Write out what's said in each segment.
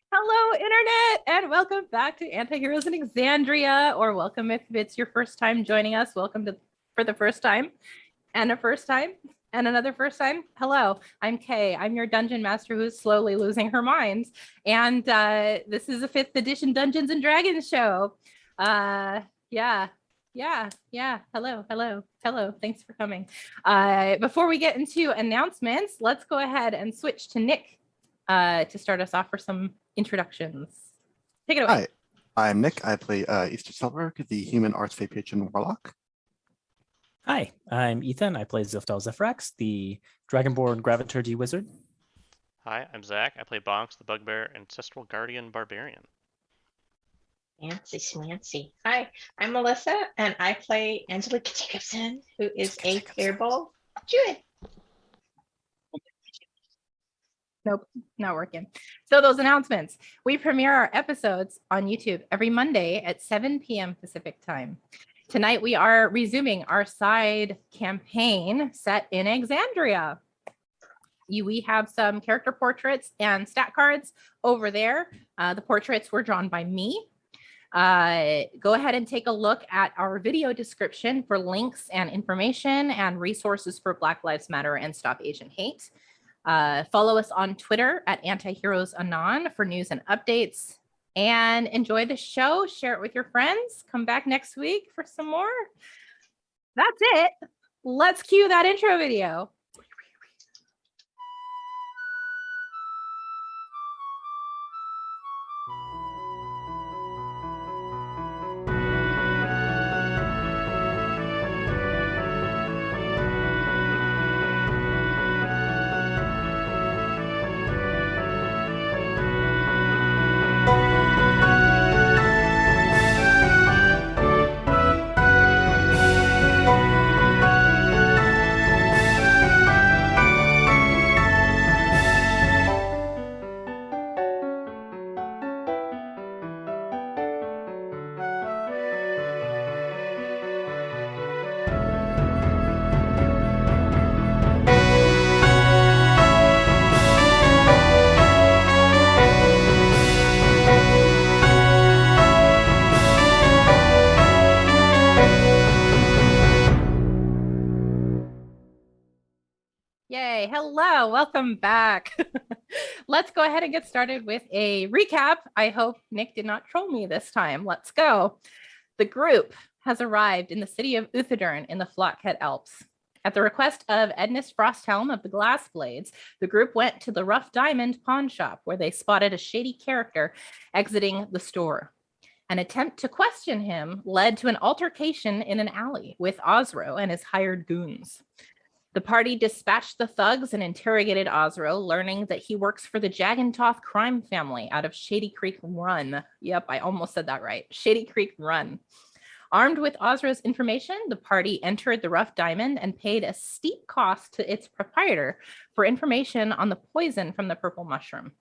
Hello, Internet, and welcome back to Antiheroes in Exandria, or welcome if it's your first time joining us. Welcome to for the first time, and a first time, and another first time. Hello, I'm Kay. I'm your dungeon master who's slowly losing her mind, and this is a 5th edition Dungeons and Dragons show. Yeah, yeah. Hello. Thanks for coming. Before we get into announcements, let's go ahead and switch to Nick to start us off for some introductions. Take it away. Hi, I'm Nick. I play Easter Silver, the human arts-fey patron warlock. Hi, I'm Ethan. I play Zilfdal Zephyrax, the Dragonborn Graviturgy wizard. Hi, I'm Zach. I play Bonks, the Bugbear Ancestral Guardian Barbarian. Fancy schmancy. Hi, I'm Melissa, and I play Angelica Jacobson, who is a Hairball Druid. Nope, not working. So those announcements. We premiere our episodes on YouTube every Monday at 7 p.m. Pacific time. Tonight we are resuming our side campaign set in Exandria. We have some character portraits and stat cards over there. The portraits were drawn by me. Go ahead and take a look at our video description for links and information and resources for Black Lives Matter and Stop Asian Hate. Follow us on Twitter at Antiheroes Anon for news and updates. And enjoy the show. Share it with your friends. Come back next week for some more. That's it. Let's cue that intro video. Yay, hello, welcome back. Let's go ahead and get started with a recap. I hope Nick did not troll me this time. Let's go. The group has arrived in the city of Uthadurn in the Flockhead Alps. At the request of Ednus Frosthelm of the Glass Blades, the group went to the Rough Diamond pawn shop where they spotted a shady character exiting the store. An attempt to question him led to an altercation in an alley with Osro and his hired goons. The party dispatched the thugs and interrogated Osro, learning that he works for the Jagantoth crime family out of Shady Creek Run. Yep, I almost said that right. Shady Creek Run. Armed with Osro's information, the party entered the Rough Diamond and paid a steep cost to its proprietor for information on the poison from the purple mushroom.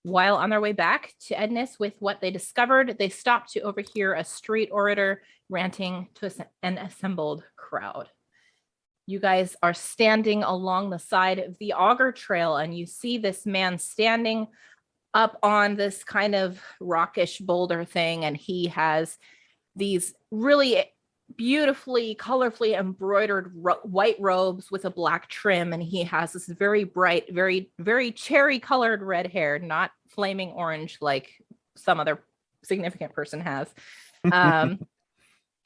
While on their way back to Ednus with what they discovered, they stopped to overhear a street orator ranting to an assembled crowd. You guys are standing along the side of the Auger Trail, and you see this man standing up on this kind of rockish boulder thing, and he has these really beautifully, colorfully embroidered white robes with a black trim, and he has this very bright, very cherry-colored red hair, not flaming orange like some other significant person has.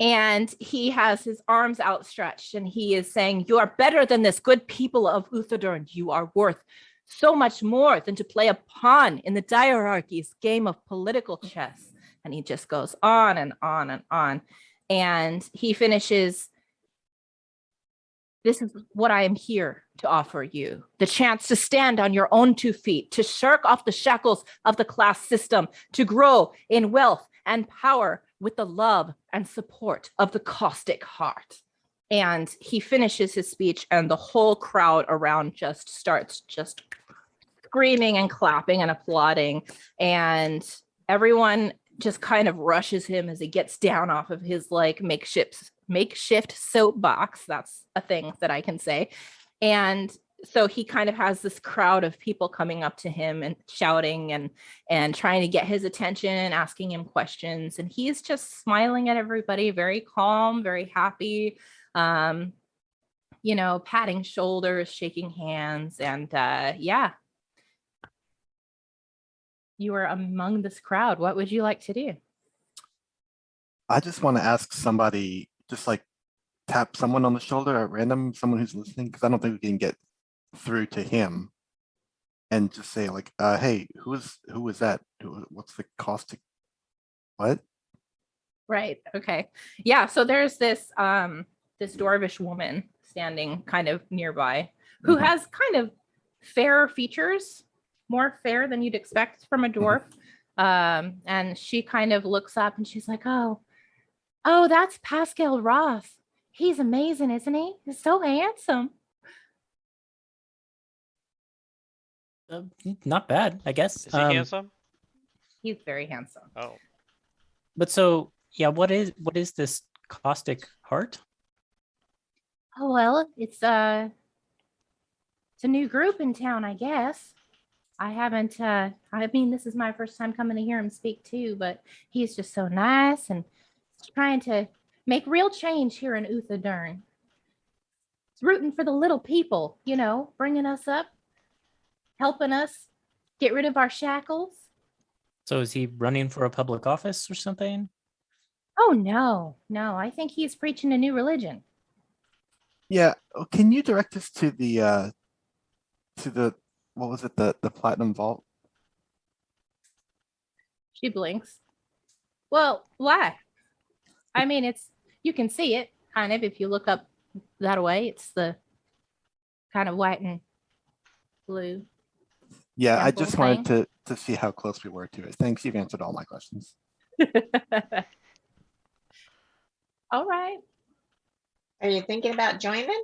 And he has his arms outstretched and he is saying, "You are better than this, good people of Uthadurn. You are worth so much more than to play a pawn in the diarchy's game of political chess." And he just goes on and on and on. And he finishes, "This is what I am here to offer you. The chance to stand on your own 2 feet, to shirk off the shackles of the class system, to grow in wealth and power with the love and support of the Caustic Heart." And he finishes his speech and the whole crowd around just starts screaming and clapping and applauding. And everyone just kind of rushes him as he gets down off of his like makeshift soapbox. That's a thing that I can say. And so he kind of has this crowd of people coming up to him and shouting and trying to get his attention, asking him questions, and he's just smiling at everybody, very calm, very happy, you know, patting shoulders, shaking hands, and yeah, you are among this crowd. What would you like to do? I just want to ask somebody, just like tap someone on the shoulder at random, someone who's listening, because I don't think we can get through to him, and just say like, hey, who is that? What's the caustic? What? Right. Okay. Yeah. So there's this this dwarvish woman standing kind of nearby who Mhm. has kind of fair features, more fair than you'd expect from a dwarf. And she kind of looks up and she's like, oh, that's Pascal Roth. He's amazing, isn't he? He's so handsome. Not bad, I guess. Is he handsome? He's very handsome. Oh, But so yeah, what is this Caustic Heart? Oh, well, it's a new group in town, I guess. I haven't I mean, this is my first time coming to hear him speak too, but he's just so nice and trying to make real change here in Uthadurn. It's rooting for the little people, you know, bringing us up, helping us get rid of our shackles. So is he running for a public office or something? Oh no, I think he's preaching a new religion. Yeah. Can you direct us to the what was it, the Platinum Vault? She blinks. Well, why? I mean, you can see it kind of if you look up that way. It's the kind of white and blue. Yeah, I Temple just wanted thing. to see how close we were to it. Thanks, you've answered all my questions. All right. Are you thinking about joining?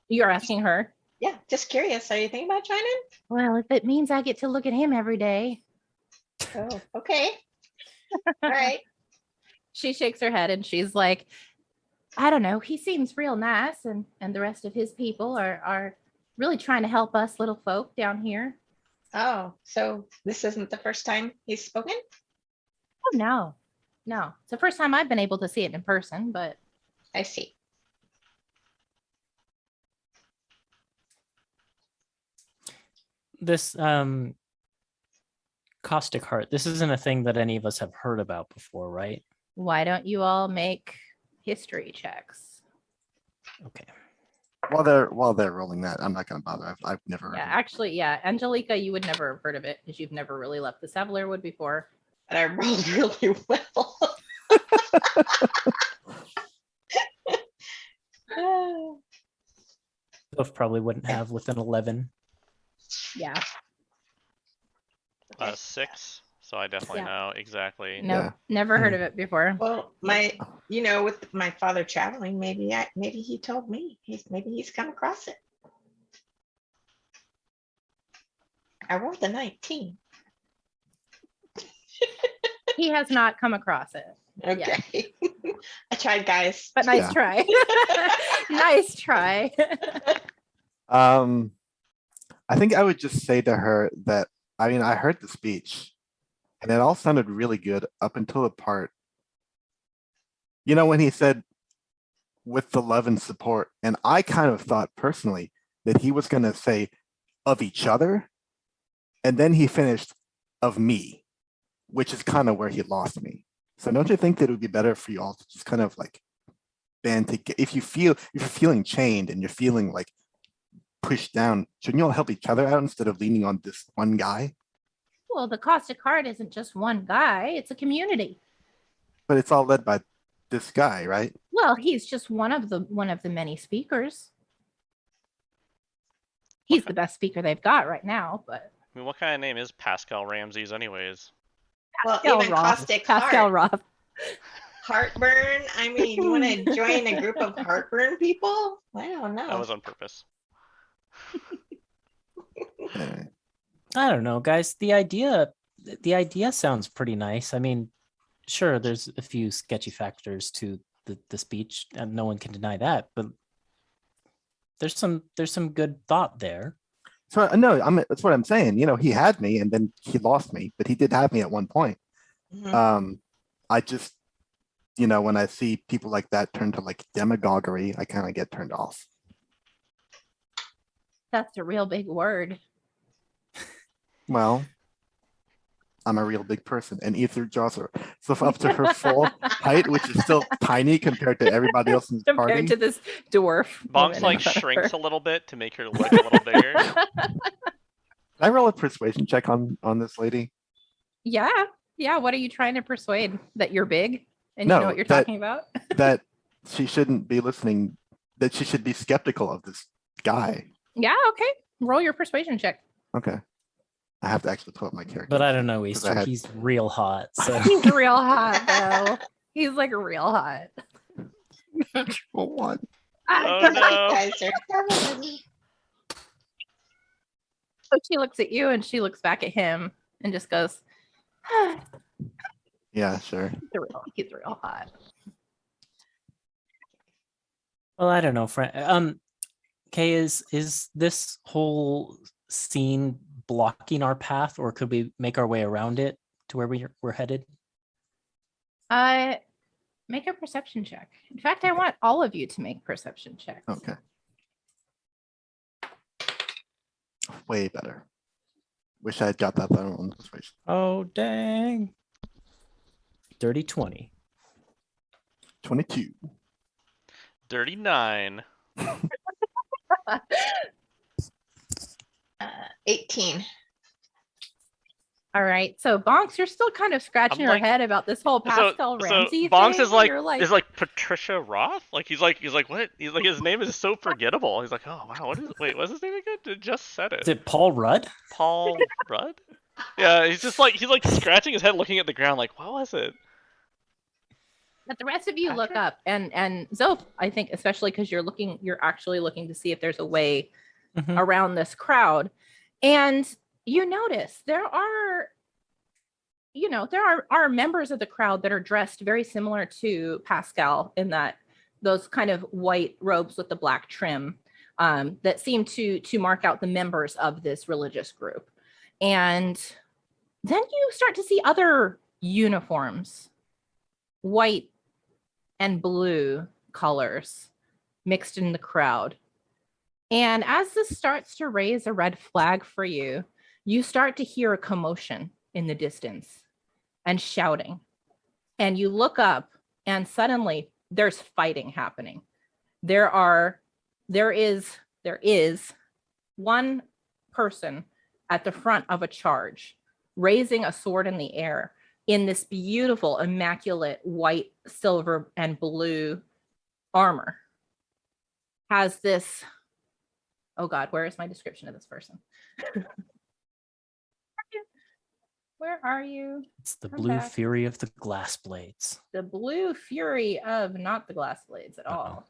You're asking her. Yeah, just curious. Are you thinking about joining? Well, if it means I get to look at him every day. Oh, okay. All right. She shakes her head and she's like, I don't know. He seems real nice, and the rest of his people are really trying to help us little folk down here. Oh, so this isn't the first time he's spoken? Oh no. It's the first time I've been able to see it in person, but I see. This Caustic Heart, this isn't a thing that any of us have heard about before, right? why don't you all make history checks? Okay. While they're rolling that, I'm not gonna bother. I've never heard Yeah, of it. actually, yeah. Angelica, you would never have heard of it because you've never really left the Savaler Wood before. But I rolled really well. Both probably wouldn't have with an 11. Yeah. 6. So I definitely Yeah. know exactly. No, Yeah. never heard of it before. Well, with my father traveling, maybe he told me. Maybe he's come across it. I rolled a 19. He has not come across it, Okay. I tried, guys. but nice Yeah. try. Nice try. I think I would just say to her that, I mean, I heard the speech and it all sounded really good up until the part, you know, when he said with the love and support, and I kind of thought personally that he was going to say of each other, and then he finished of me, which is kind of where he lost me. So don't you think that it would be better for you all to just kind of like band together? If you're feeling chained and you're feeling like pushed down, shouldn't you all help each other out instead of leaning on this one guy? Well, the Caustic Heart isn't just one guy, it's a community. But it's all led by this guy, right? Well, he's just one of the many speakers. He's the best speaker they've got right now, but I mean, what kind of name is Pascal Ramses, anyways? Well, Pascal even Roth. Caustic Pascal Heart. Roth. Heartburn. I mean, you want to join a group of heartburn people? I don't know. That was on purpose. Eh, I don't know, guys. The idea sounds pretty nice. I mean, sure, there's a few sketchy factors to the speech, and no one can deny that. But there's some good thought there. So no, that's what I'm saying. You know, he had me and then he lost me, but he did have me at one point. Mhm. I just, you know, when I see people like that turn to like demagoguery, I kind of get turned off. That's a real big word. Well, I'm a real big person, and Ether draws herself up to her full height, which is still tiny compared to everybody else in the Compared party. to this dwarf. Bonks woman like in front of shrinks her. a little bit to make her look a little bigger. Can I roll a persuasion check on this lady? Yeah. Yeah. What are you trying to persuade? That you're big and you No, know what you're that- talking about? That she shouldn't be listening, that she should be skeptical of this guy. Yeah. Okay. Roll your persuasion check. Okay. I have to actually pull up my character. But I don't know, 'cause Easter. I had- He's real hot. So He's real hot though. He's like real hot. Natural one. Oh no. Guys are coming. So she looks at you and she looks back at him and just goes, Yeah, sure. he's real hot. well, I don't know, friend. Kay, is this whole scene blocking our path, or could we make our way around it to where we're headed? Make a perception check. In fact, I want all of you to make perception checks. Okay. Way better. Wish I had got that better on persuasion. Oh dang! Dirty 20. 22. Dirty 9. 18. All right. So Bonks, you're still kind of scratching I'm your like- head about this whole Pascal Ramsey Bonks thing. is like, You're Patricia Roth. Like he's like what? He's like his name is so forgettable. He's like, oh wow, what's his name again? It just said it. Is it Paul Rudd? Paul Rudd? Yeah, he's like scratching his head, looking at the ground, like what was it? But the rest of you look Patrick? up, and Zoe, I think, especially because you're actually looking to see if there's a way Mhm. around this crowd, and you notice there are members of the crowd that are dressed very similar to Pascal in that those kind of white robes with the black trim that seem to mark out the members of this religious group, and then you start to see other uniforms, white and blue colors mixed in the crowd. And as this starts to raise a red flag for you, you start to hear a commotion in the distance and shouting. And you look up and suddenly there's fighting happening. There is one person at the front of a charge raising a sword in the air in this beautiful, immaculate white, silver, and blue armor. Has this, oh God, where is my description of this person? Where are you? It's the Come blue back. fury of the glass blades. The blue fury of not the glass blades at all.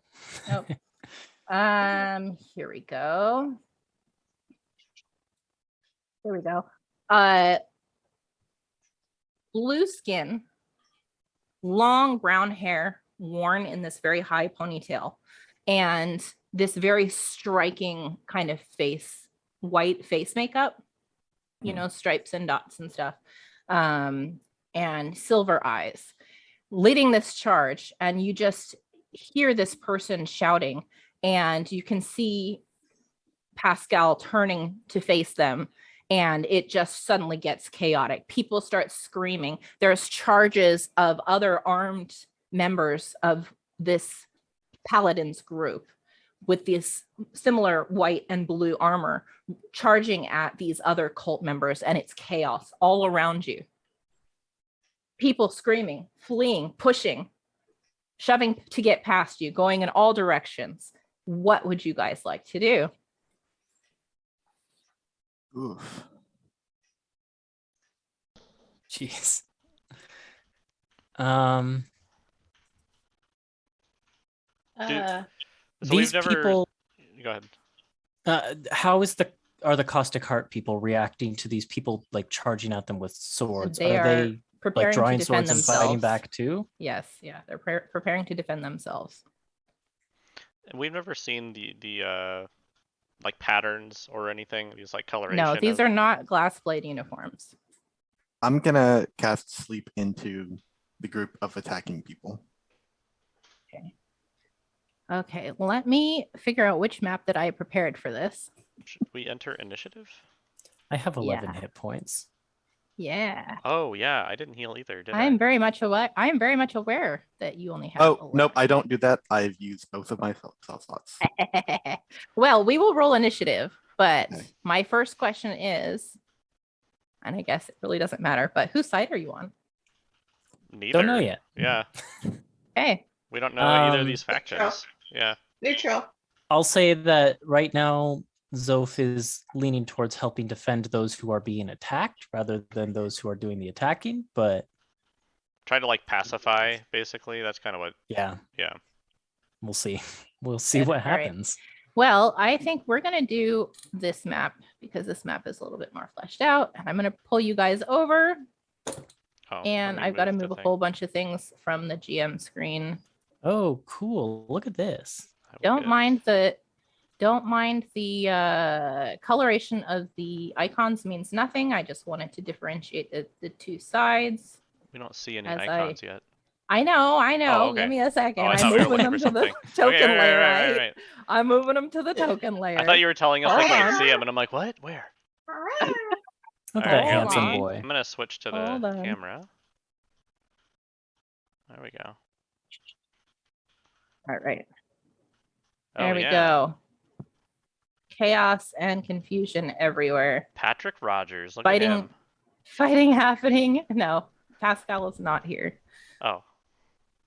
Uh-oh. Nope. Here we go. Here we go. Blue skin, long brown hair worn in this very high ponytail, and this very striking kind of white face makeup, stripes and dots and stuff, and silver eyes, leading this charge. And you just hear this person shouting, and you can see Pascal turning to face them, and it just suddenly gets chaotic. People start screaming. There's charges of other armed members of this paladins group with this similar white and blue armor charging at these other cult members, and it's chaos all around you. People screaming, fleeing, pushing, shoving to get past you, going in all directions. What would you guys like to do? Oof. Jeez. Uh, So These we've never. people, Go ahead. how are the Caustic Heart people reacting to these people like charging at them with swords? They are are they like preparing to drawing defend swords and fighting themselves. back too? Yes, yeah, they're preparing to defend themselves. We've never seen the like patterns or anything. These like coloration. No, these of... are not glass blade uniforms. I'm gonna cast sleep into the group of attacking people. Okay, let me figure out which map that I prepared for this. Should we enter initiative? I have 11 Yeah. hit points. Yeah, Oh yeah, I didn't heal either, did I'm I? very much aware. I am very much aware that you only have. Oh, nope, I don't do that. I've used both of my spell slots. 11. Well, we will roll initiative, but Okay. my first question is, and I guess it really doesn't matter, but whose side are you on? Neither. Don't know yet. Yeah, Okay, we don't know either of Um, these factions. Yeah. Neutral. I'll say that right now, Zoph is leaning towards helping defend those who are being attacked rather than those who are doing the attacking. But Try to like pacify, basically. That's kind of what. yeah, Yeah. we'll see. We'll see Good, what all right. happens. well, I think we're gonna do this map because this map is a little bit more fleshed out, and I'm gonna pull you guys over, Oh, let and me I've got to the move a thing. whole bunch of things from the GM screen. Oh, cool. Look at this. I will Don't get- mind the coloration of the icons means nothing. I just wanted to differentiate the two sides. We don't see any as icons yet. I know. Oh, okay. Give me a second. Oh, I I'm thought we were moving looking them for to the something. token Okay, layer, right. right? I'm moving them to the token layer. I thought you were telling us like we Hold can on. see them, and I'm like, what? Where? Look at Alright, that Hold handsome on. boy. I'm gonna switch to Hold the on. camera. There we go. All right. Oh, There we yeah. go. Chaos and confusion everywhere. Patrick Rogers. Look Fighting. at him. Fighting happening. No, Pascal is not here. Oh,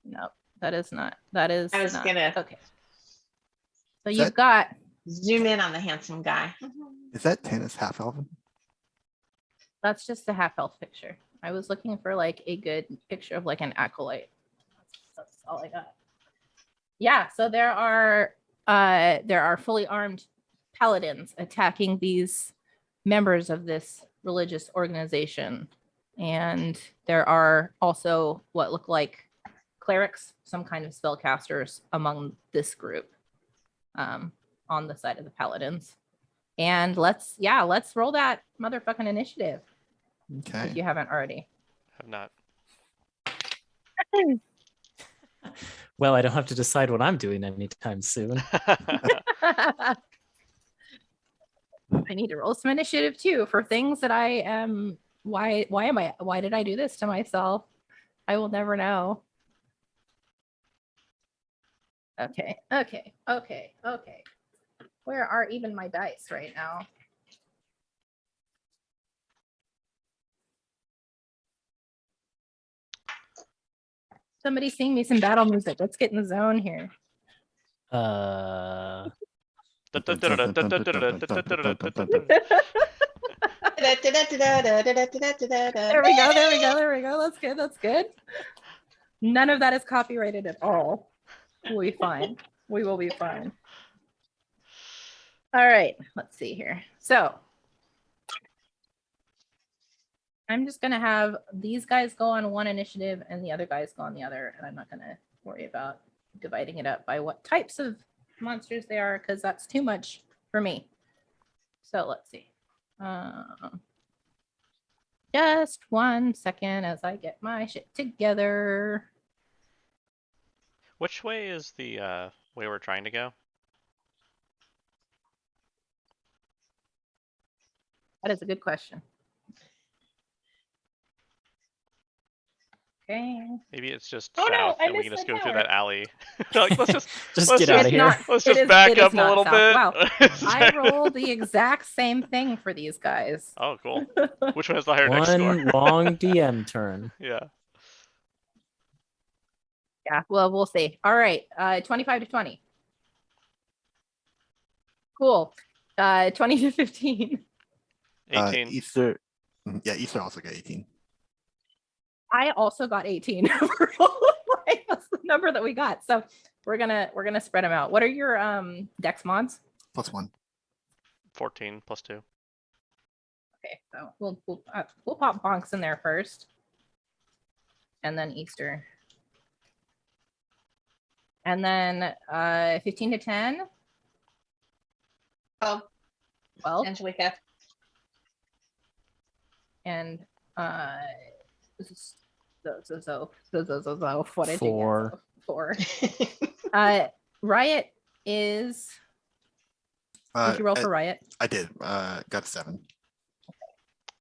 No, that is not. That is. I was not. gonna- Okay. So Is you've that- got. Zoom in on the handsome guy. Is that Tannis half elven? That's just a half elf picture. I was looking for like a good picture of like an acolyte. That's all I got. Yeah, so there are fully armed paladins attacking these members of this religious organization. And there are also what look like clerics, some kind of spellcasters among this group on the side of the paladins. And let's roll that motherfucking initiative Okay. if you haven't already. have not. Well, I don't have to decide what I'm doing anytime soon. I need to roll some initiative too for things that I am. Why did I do this to myself? I will never know. Okay. Where are even my dice right now? Somebody sing me some battle music. Let's get in the zone here. There we go. That's good. None of that is copyrighted at all. We'll be fine. We will be fine. All right, let's see here. So I'm just gonna have these guys go on one initiative and the other guys go on the other, and I'm not gonna worry about dividing it up by what types of monsters they are, because that's too much for me. So let's see. Just 1 second as I get my shit together. Which way is the way we're trying to go? That is a good question. Okay. Maybe it's just Oh, no, south, I and we can missed just my go through tower. that alley. Like, let's just Just let's get out It's of here. not- Let's it just is- back it is up a not little south. bit. Wow. I rolled the exact same thing for these guys. Oh, cool. Which one has the higher dex score? One long DM turn. Yeah. Yeah, well, we'll see. All right, 25 to 20. Cool. 20 to 15. 18. Easter. Yeah, Easter also got 18. I also got 18. That's the number that we got. So we're gonna spread them out. What are your dex mods? +1. 14 plus 2. Okay, so we'll pop bonks in there first, and then Easter. And then 15 to 10. Oh, 12. Angelica. And this is so what did you Four. get? 4. Riot is. Did you roll for Riot? I did. Got a 7.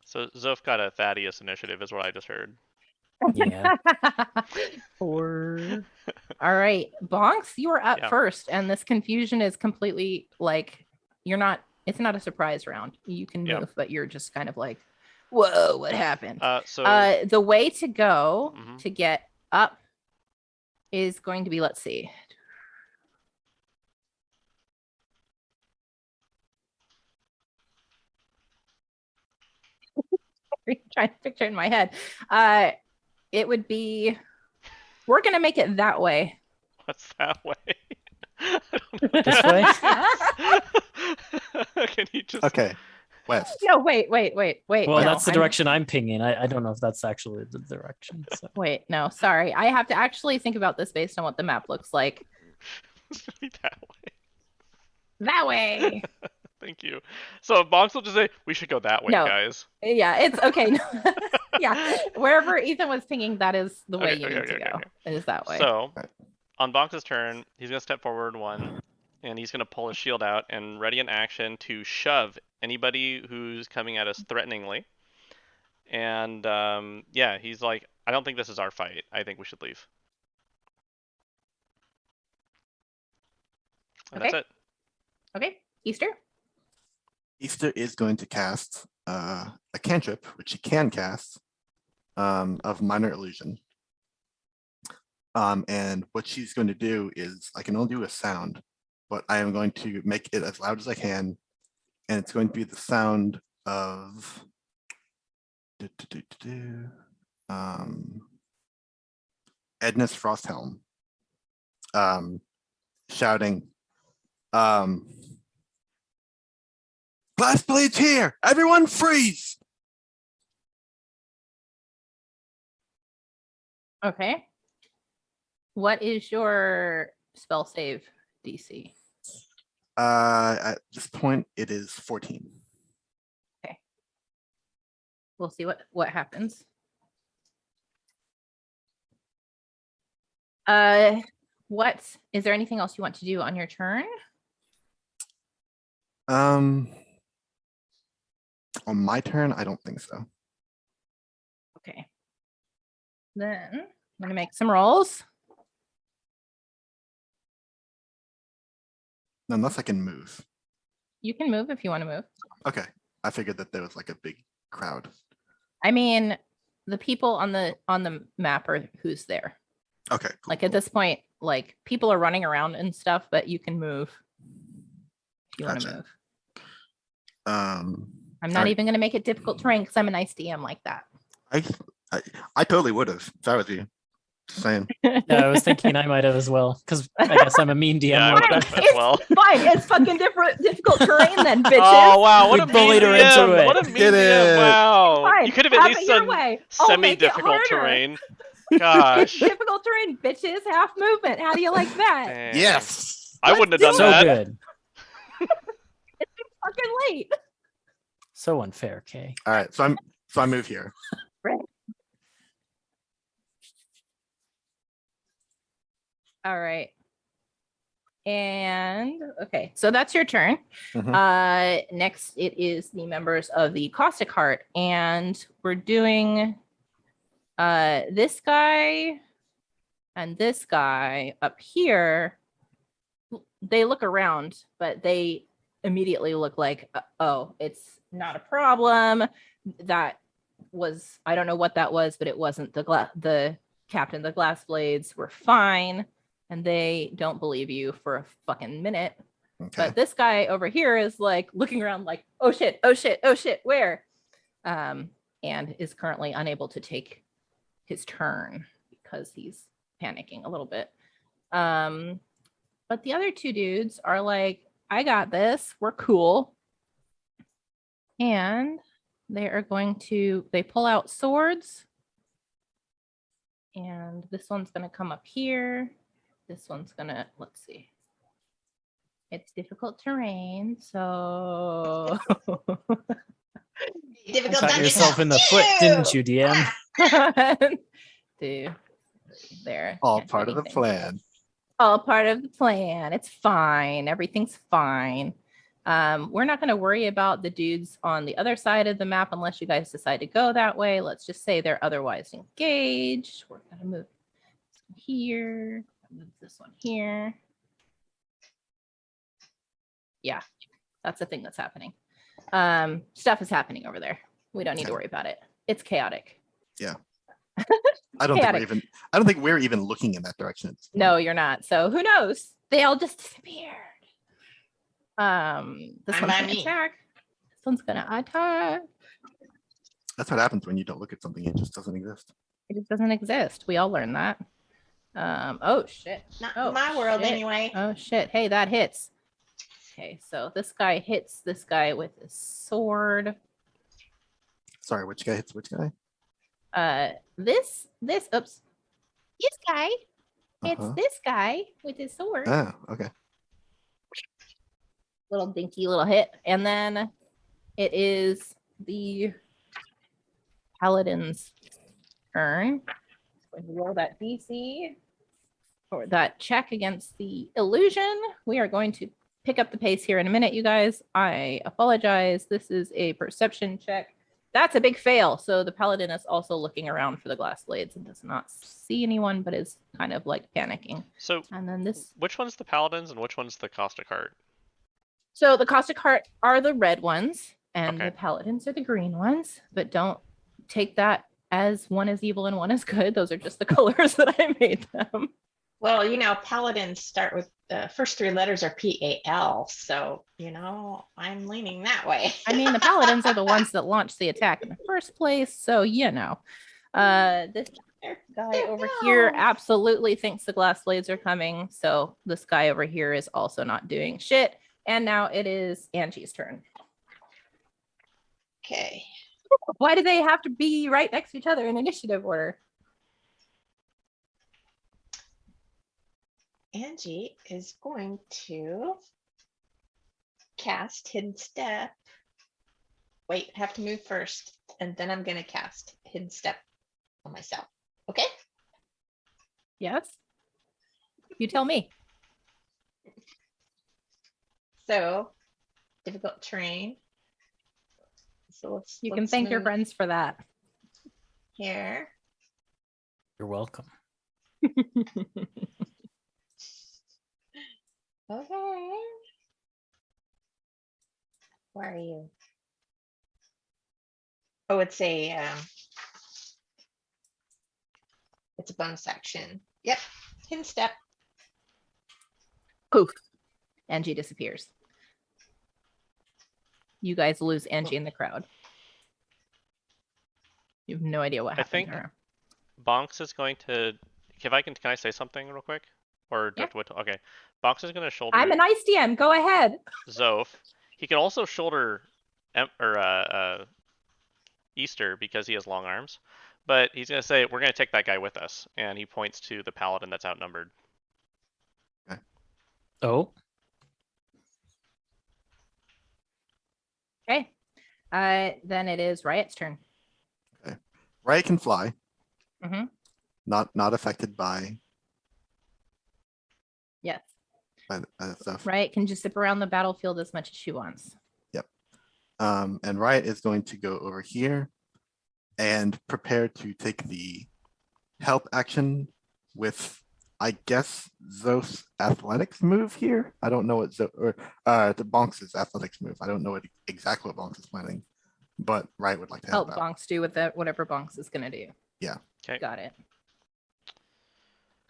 So Zoph got a Thaddeus initiative, is what I just heard. Yeah. 4. All right, Bonks, you are up Yeah. first, and this confusion is completely like you're not. It's not a surprise round. You can Yeah. move, but you're just kind of like, whoa, what happened? So The way to go Mhm. to get up is going to be, let's see. Trying to picture it in my head. It would be, we're gonna make it that way. what's that way? I don't know. This way? Can you just Okay. West. No, wait. Well, no, that's the I'm- direction I'm pinging. I don't know if that's actually the direction. So. Wait, no, sorry. I have to actually think about this based on what the map looks like. be that way? That way. Thank you. So Bonks will just say, we should go that way, No. guys. Yeah, it's okay. Yeah, wherever Ethan was pinging, that is the way Okay, you okay, need okay, to go. okay. It is that way. So Right. on Bonks' turn, he's gonna step forward 1, and he's gonna pull his shield out and ready an action to shove anybody who's coming at us threateningly. And yeah, he's like, I don't think this is our fight. I think we should leave. And that's Okay. it. Okay, Easter. Easter is going to cast a cantrip, which he can cast, of minor illusion. And what she's going to do is, I can only do a sound, but I am going to make it as loud as I can, and it's going to be the sound of Edna's Frosthelm, shouting, "Glass blades here! Everyone freeze!" Okay. What is your spell save DC? At this point, it is 14. We'll see what happens. What is there anything else you want to do on your turn? On my turn, I don't think so. Okay. Then I'm gonna make some rolls. Unless I can move. You can move if you want to move. Okay. I figured that there was like a big crowd. I mean, the people on the map are who's there. Okay. Cool, Like at cool. this point, like people are running around and stuff, but you can move if you want to Gotcha. move. I'm I'm not even gonna make it difficult terrain because I'm a nice DM like that. I totally would have if I was you. Just saying. Yeah, I was thinking I might have as well, because I guess I'm a mean DM. Yeah, I like would that. have as well. Fine, it's fucking difficult terrain then, bitches. Oh wow, what We a mean bullied her into DM! it. What a mean Did DM! it. Wow, Fine, you could have at have least it your done way. I'll make it semi-difficult harder. terrain. It's Gosh, difficult terrain, bitches. Half movement. How do you like that? dang. Yes. I Let's wouldn't have do done So that. good. Fucking late. So unfair, Kay. All right. So I move here. All right. And okay, so that's your turn. Mhm. Next it is the members of the Caustic Heart, and we're doing this guy and this guy up here. They look around, but they immediately look like, oh, it's not a problem. That was, I don't know what that was, but it wasn't the captain. The glass blades were fine, and they don't believe you for a fucking minute. Okay. But this guy over here is like looking around like, oh shit, oh shit, oh shit, where? And is currently unable to take his turn because he's panicking a little bit. But the other two dudes are like, I got this, we're cool. And they are going to, they pull out swords. And this one's going to come up here. this one's gonna, let's see. It's difficult terrain, so Difficult Shot dungeon yourself now. in the foot, didn't you, Ew! DM? Ah, 1, 2, 3, there. All Can't do part of the anything. plan. All part of the plan. It's fine. Everything's fine. We're not going to worry about the dudes on the other side of the map unless you guys decide to go that way. Let's just say they're otherwise engaged. We're going to move this one here, move this one here. Yeah, that's the thing that's happening. Stuff is happening over there. We don't need to worry about it. It's chaotic. I don't Chaotic. think we're even looking in that direction. at this point. No, you're not. So who knows? They all just disappeared. This Fine one's by gonna me. attack. This one's gonna attack. That's what happens when you don't look at something. It just doesn't exist. It just doesn't exist. We all learned that. Oh shit. Not Oh, in my world shit. anyway. Oh shit. Hey, that hits. Okay, so this guy hits this guy with his sword. Sorry, which guy hits which guy? This oops. This guy hits Uh-huh. this guy with his sword. Oh, okay. Little dinky little hit. And then it is the paladin's turn. Going to roll that DC or that check against the illusion. We are going to pick up the pace here in a minute, you guys. I apologize. This is a perception check. That's a big fail. So the paladin is also looking around for the glass blades and does not see anyone, but is kind of like panicking. So And then this. which one's the paladins and which one's the Caustic Heart? So the Caustic Heart are the red ones and Okay. the paladins are the green ones, but don't take that as one is evil and one is good. Those are just the colors that I made them. Well, you know, paladins start with the first 3 letters are PAL. So, you know, I'm leaning that way. I mean, the paladins are the ones that launched the attack in the first place. So, you know, this guy over here No. absolutely thinks the glass blades are coming. So this guy over here is also not doing shit. And now it is Angie's turn. Okay. Why do they have to be right next to each other in initiative order? Angie is going to cast Hidden Step. Wait, I have to move first, and then I'm going to cast Hidden Step on myself. Okay? Yes. You tell me. So, difficult terrain. So You can thank your move friends for that. here. You're welcome. Okay. Where are you? Oh, it's a bonus action. Yep. Hidden Step. Poof. Angie disappears. You guys lose Angie in the crowd. You have no idea what I happened think- to her. Bonks is going to. Can I say something real quick? Or do I have to wait till- okay. Bonks is going to shoulder I'm a nice DM. Go ahead. Zoph. He can also shoulder Easter because he has long arms. But he's going to say, we're going to take that guy with us. And he points to the paladin that's outnumbered. Oh, Okay. Then it is Riot's turn. Riot can fly. Mhm. Not affected by Yes. stuff. Riot can just zip around the battlefield as much as she wants. And Riot is going to go over here and prepare to take the help action with, I guess, Zo's athletics move here. I don't know what the Bonks' athletics move. I don't know exactly what Bonks is planning, but Riot would like to help Help out. Bonks do with that, whatever Bonks is going to do. Yeah. Okay. Got it.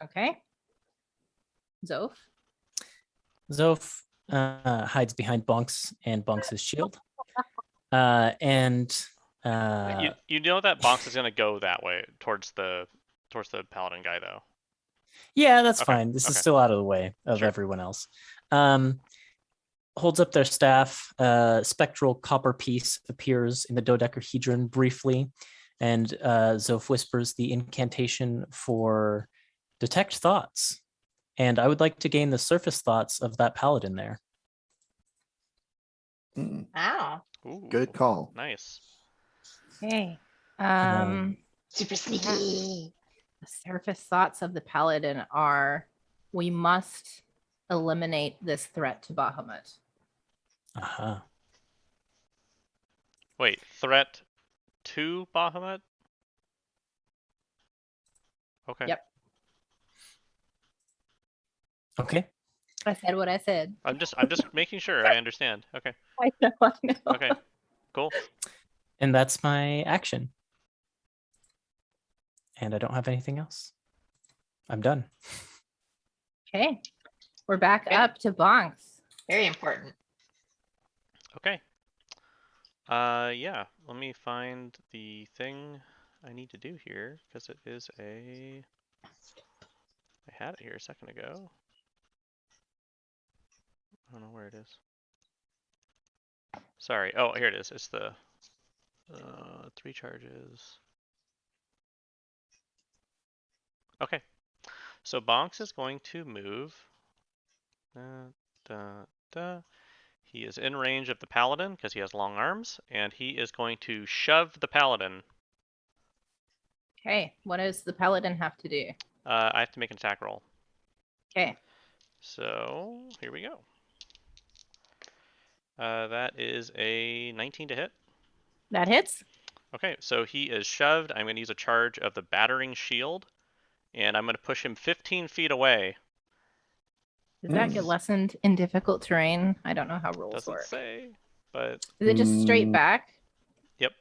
Okay. Zoph. Zoph hides behind Bonks and Bonks' shield. And You know that Bonks is going to go that way towards the paladin guy though. yeah, that's Okay, fine. This is okay. still out of the way of Sure. everyone else. Holds up their staff. Spectral copper piece appears in the dodecahedron briefly, and Zoph whispers the incantation for detect thoughts. And I would like to gain the surface thoughts of that paladin there. Mm, Wow. Ooh, good call. Nice. Okay. Super sneaky. The surface thoughts of the paladin are: we must eliminate this threat to Bahamut. Uh-huh. Wait, threat to Bahamut? Okay. Yep. Okay. I said what I said. I'm just making sure I understand. Okay. I know. I know. Okay. Cool. And that's my action. And I don't have anything else. I'm done. Okay. We're back Okay. up to Bonks. Very important. Okay. Yeah. Let me find the thing I need to do here because it is a. I had it here a second ago. I don't know where it is. Sorry. Oh, here it is. It's the 3 charges. Okay. So Bonks is going to move. He is in range of the paladin because he has long arms, and he is going to shove the paladin. Okay. What does the paladin have to do? I have to make an attack roll. Okay. So here we go. That is a 19 to hit. That hits. Okay, so he is shoved. I'm going to use a charge of the battering shield, and I'm going to push him 15 feet away. Does that get lessened in difficult terrain? I don't know how rules Doesn't work. say, but Is it just straight back? yep.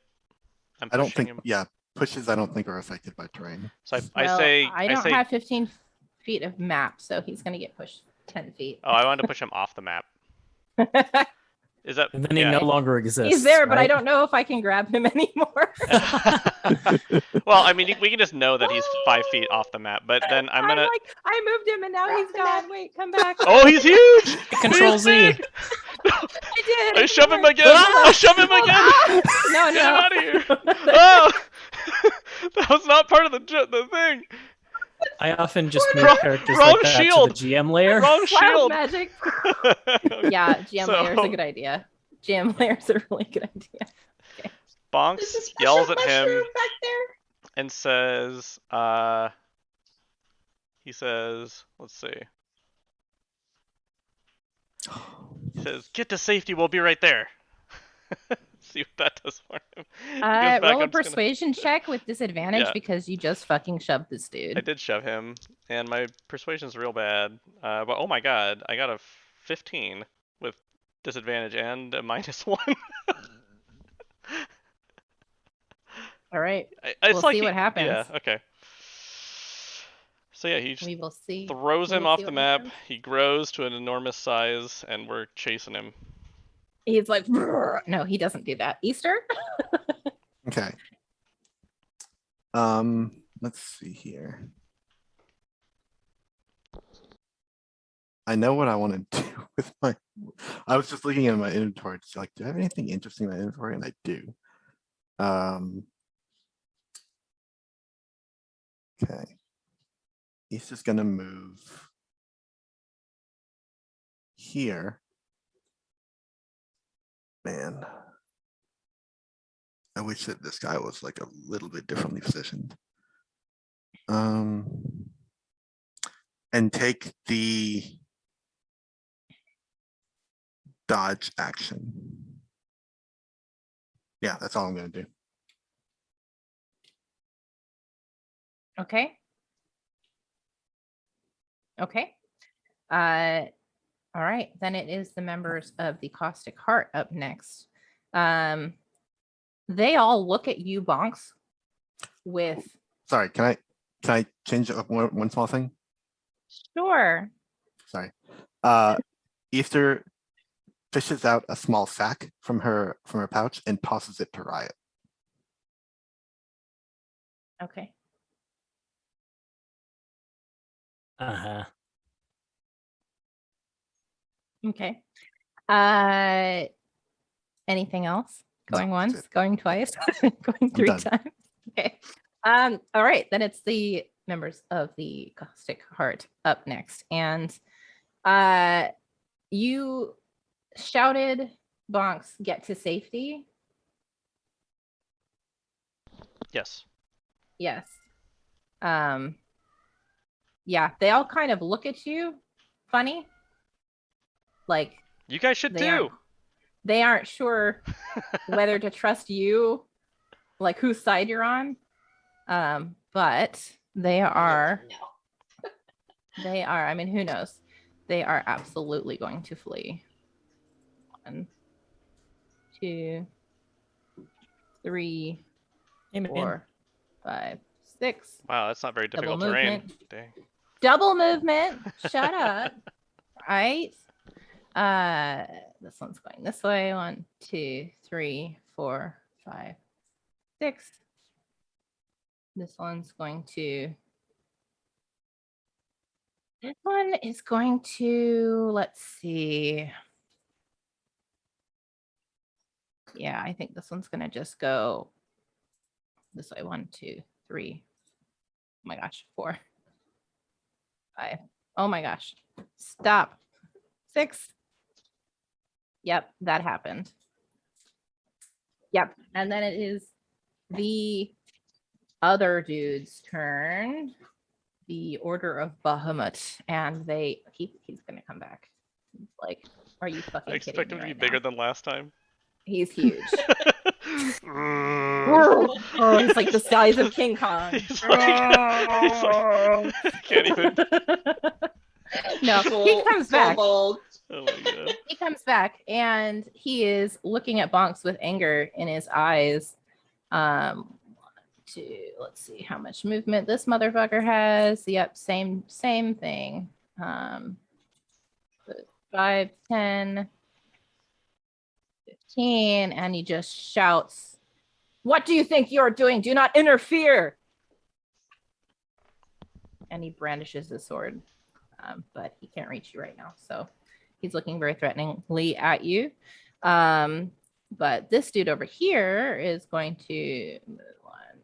I'm I don't pushing think, him. yeah, pushes I don't think are affected by terrain. So Well, I don't say, have 15 feet of map, so he's going to get pushed 10 feet. Oh, I wanted to push him off the map. Is that? And then he yeah. no longer exists. He's there, but I right? don't know if I can grab him anymore. Well, I mean, we can just know that he's 5 feet off the map, but then I'm gonna. I moved him and now he's gone. Wait, come back. Oh, he's huge! Control He's Z. big! I did. I shove him Wait, again! I shove him hold again! on. No, Get no. him out of here! Oh! That was not part of the thing. I often just move Wrong- characters wrong like that shield. to the GM layer. Wrong Wild shield. magic. Yeah, GM layer is a good idea. GM layer is a really good idea. Bonks There's a special yells at mushroom him back there. and says, he says, let's see. He says, "Get to safety. We'll be right there." See what that does for him. He goes back, Roll a I'm just gonna- persuasion check with disadvantage Yeah. because you just fucking shoved this I dude. did shove him, and my persuasion's real bad. But oh my god, I got a 15 with disadvantage and a -1. All right. It's We'll like see he- what happens. Yeah, okay. So yeah, he just We will see. throws we him will off see the what map. happens. He grows to an enormous size, and we're chasing him. He's like, "Brrr." No, he doesn't do that. Easter? Okay. Let's see here. I know what I want to do with my. I was just looking at my inventory to see, like, do I have anything interesting in my inventory? And I do. Okay. He's just gonna move here. Man. I wish that this guy was like a little bit differently positioned. And take the dodge action. Yeah, that's all I'm gonna do. Okay. Okay. All right, then it is the members of the Caustic Heart up next. They all look at you, Bonks, with Sorry, can I change up one small thing? sure. Sorry. Easter fishes out a small sack from her pouch and tosses it to Riot. Okay. Uh-huh. Okay. Anything else? No, Going that's once, it. going twice, going three done. times. Okay. All right, then it's the members of the Caustic Heart up next. And you shouted Bonks, get to safety. Yes. Yes. Yeah, they all kind of look at you funny. Like You guys should too. They aren't sure whether to trust you, like whose side you're on. But they are, I mean, who knows? They are absolutely going to flee. 1, 2, 3, Amen. 4, 5, 6. Wow, that's not very Double difficult terrain. movement. Dang. Double movement. Shut up. Right. This one's going this way. 1, 2, 3, 4, 5, 6. This one's going to. This one is going to. Let's see. Yeah, I think this one's gonna just go this way. 1, 2, 3. Oh my gosh, 4, 5. Oh my gosh. Stop. 6. Yep, that happened. Yep, and then it is the other dude's turn. The Order of Bahamut, and he's gonna come back. He's like, are you fucking I kidding expect me him to be right bigger now? than last time. He's huge. Oh, he's like the size of King Kong. He's like can't even. No, he comes back. Bold. Oh my god. He comes back and he is looking at Bonks with anger in his eyes. 1, 2, let's see how much movement this motherfucker has. Yep, same thing. 5, 10, 15, and he just shouts, "What do you think you're doing? Do not interfere!" And he brandishes his sword, but he can't reach you right now. So he's looking very threateningly at you. But this dude over here is going to move on.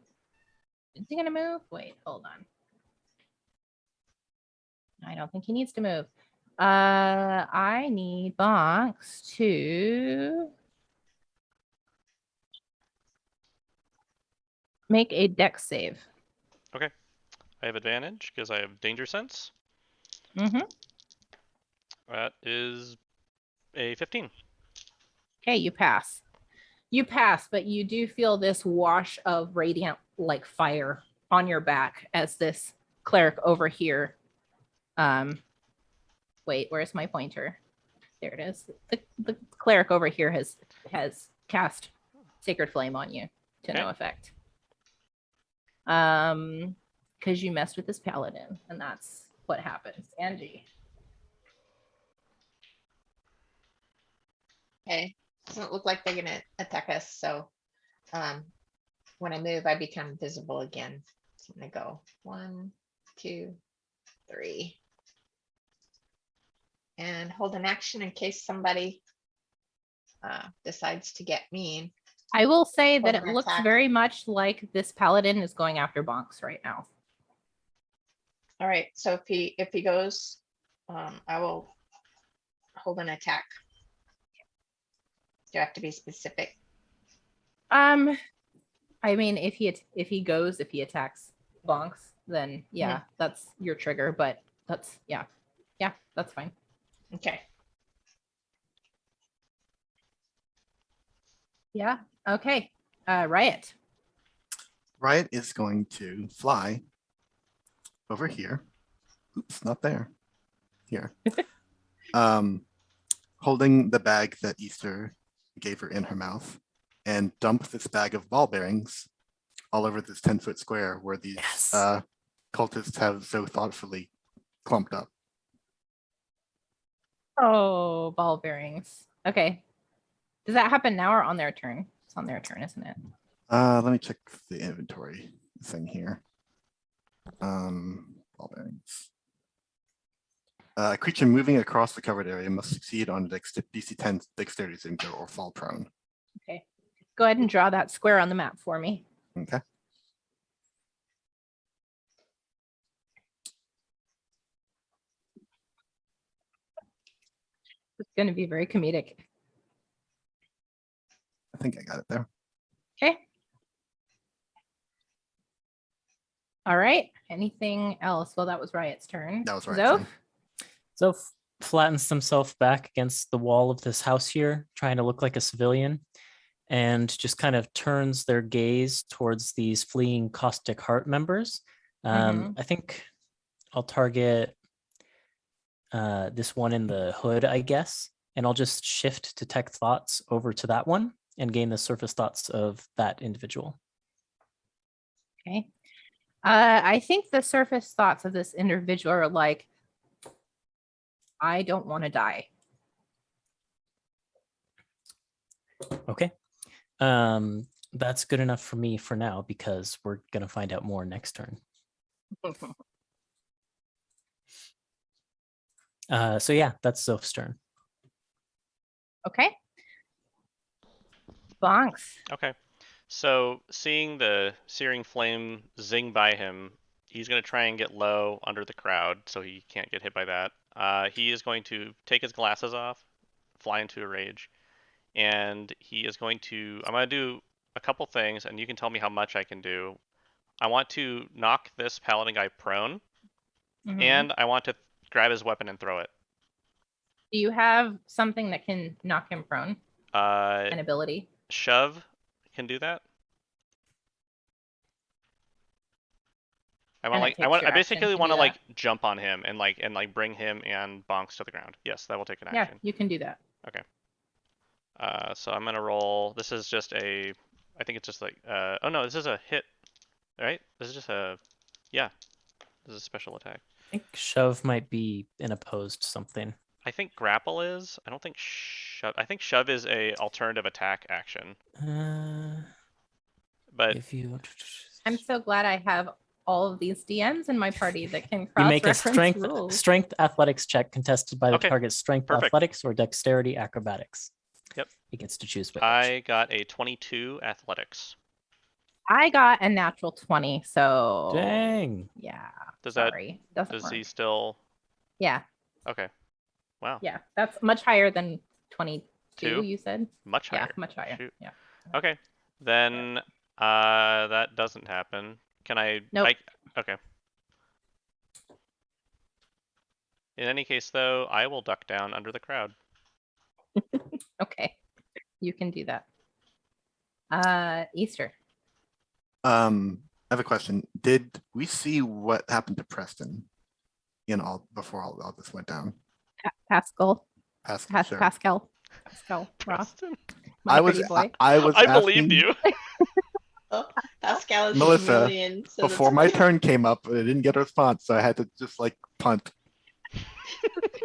Is he going to move? Wait, hold on. I don't think he needs to move. I need Bonks to make a dex save. Okay. I have advantage because I have danger sense. Mm-hmm. That is a 15. Okay, you pass. You pass, but you do feel this wash of radiant like fire on your back as this cleric over here. Wait, where's my pointer? There it is. The cleric over here has cast Sacred Flame on you to no effect. Because you messed with this paladin, and that's what happens. Angie. Okay. Doesn't look like they're gonna attack us, so when I move, I become visible again. So I'm gonna go 1, 2, 3. And hold an action in case somebody decides to get mean. I will say that Hold it an looks attack. very much like this paladin is going after Bonks right now. All right, so if he goes, I will hold an attack. Do I have to be specific? I mean, if he attacks Bonks, then yeah, that's your trigger. But that's yeah, that's fine. Okay. Yeah. Okay. Riot. Riot is going to fly over here. Oops, not there. Here. Holding the bag that Easter gave her in her mouth, and dump this bag of ball bearings all over this 10-foot square where these cultists have so thoughtfully clumped up. Oh, ball bearings. Okay. Does that happen now or on their turn? It's on their turn, isn't it? Let me check the inventory thing here. Ball bearings. A creature moving across the covered area must succeed on DC 10 dexterity saving throw or fall prone. Okay. Go ahead and draw that square on the map for me. Okay. It's going to be very comedic. I think I got it there. Okay. All right. Anything else? Well, that was Riot's turn. That was Riot's Zoph? turn. So flattens himself back against the wall of this house here, trying to look like a civilian, and just kind of turns their gaze towards these fleeing Caustic Heart members. I think I'll target this one in the hood, I guess, and I'll just shift detect thoughts over to that one and gain the surface thoughts of that individual. Okay. I think the surface thoughts of this individual are like, I don't want to die. Okay. That's good enough for me for now because we're going to find out more next turn. So yeah, that's Zoph's turn. Okay. Bonks. Okay. So seeing the searing flame zing by him, he's going to try and get low under the crowd so he can't get hit by that. He is going to take his glasses off, fly into a rage, and he is going to... I'm going to do a couple things, and you can tell me how much I can do. I want to knock this paladin guy prone, and I want to grab his weapon and throw it. Do you have something that can knock him prone? An ability? Shove can do that. And it takes your I action basically to want to do like jump on him and like bring him and Bonks to the ground. Yes, that will take an Yeah, action. you can do that. So I'm gonna roll. This is just a. I think it's just like. Oh no, this is a hit, right? This is just a. Yeah, this is a special attack. I think shove might be an opposed something. I think grapple is. I don't think shove. I think shove is a alternative attack action. But If you I'm so glad I have all of these DMs in my party that can you make a cross-reference rules. strength athletics check contested by the Okay, target's strength perfect. athletics or dexterity acrobatics. Yep. He gets to choose which. I got a 22 athletics. I got a natural 20, so Dang. yeah. Does Sorry. that? Doesn't Does work. he still? Yeah, Okay. Wow. yeah. That's much higher than 22, Two? you said? Much higher. Yeah, much higher. Shoot. Yeah. Okay. Then that doesn't happen. Can I? Nope. Okay. In any case, though, I will duck down under the crowd. Okay. You can do that. Easter. I have a question. Did we see what happened to Preston before all this went down? Pascal. Pascal, sure. Pascal Ross. Preston. My pretty boy. I was I believed asking you. Oh, Pascal is Melissa, chameleon, so that's before my fine. turn came up. I didn't get a response, so I had to just like punt.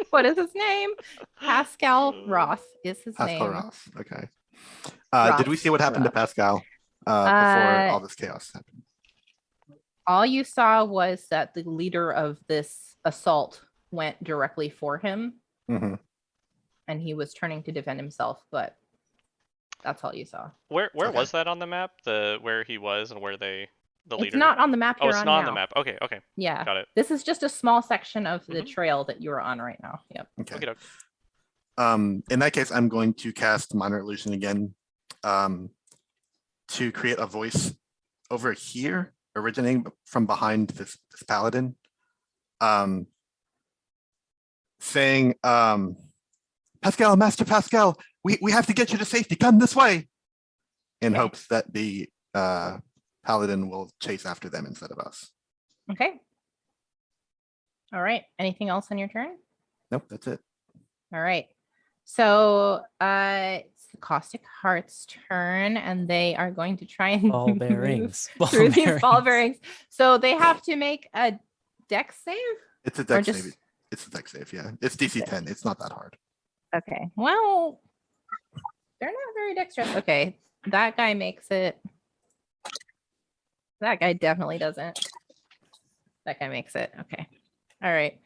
What is his name? Pascal Ross is his Pascal name. Ross. Okay. Did we see what happened to Pascal before all this chaos happened? All you saw was that the leader of this assault went directly for him, and he was turning to defend himself, but that's all you saw. Where Okay. was that on the map? Where he was and where the leader? It's not on the map Oh, you're it's on not on now. the map. Okay. Yeah. Got it. This is just a small section of the trail that you're on right now. Yep. Okay. Okey-doke. In that case, I'm going to cast Minor Illusion again to create a voice over here, originating from behind this paladin, saying, Pascal, Master Pascal, we have to get you to safety. Come this way. In hopes that the paladin will chase after them instead of us. Okay. All right. Anything else on your turn? Nope, that's it. All right. So it's the Caustic Heart's turn, and they are going to try and Ball move bearings. through these ball bearings. So they have to make a dex save? It's a Or dex just- save. It's a dex save, yeah. It's DC 10. It's not that hard. Okay. Well, they're not very dexterous. Okay. That guy makes it. That guy definitely doesn't. That guy makes it. Okay. All right.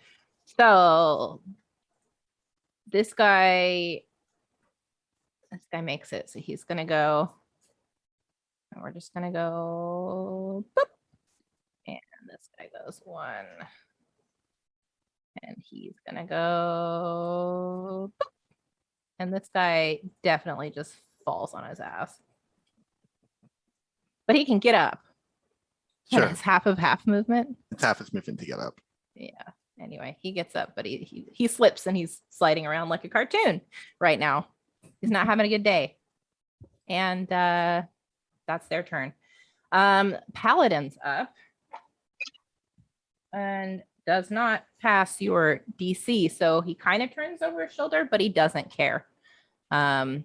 So this guy makes it. So he's gonna go. And we're just gonna go. Boop. And this guy goes 1. And he's gonna go. Boop. And this guy definitely just falls on his ass. But he can get up. Sure. And it's half of half movement. It's half his movement to get up. Yeah. Anyway, he gets up, but he slips and he's sliding around like a cartoon right now. He's not having a good day. And that's their turn. Paladin's up and does not pass your DC. So he kind of turns over his shoulder, but he doesn't care Dang.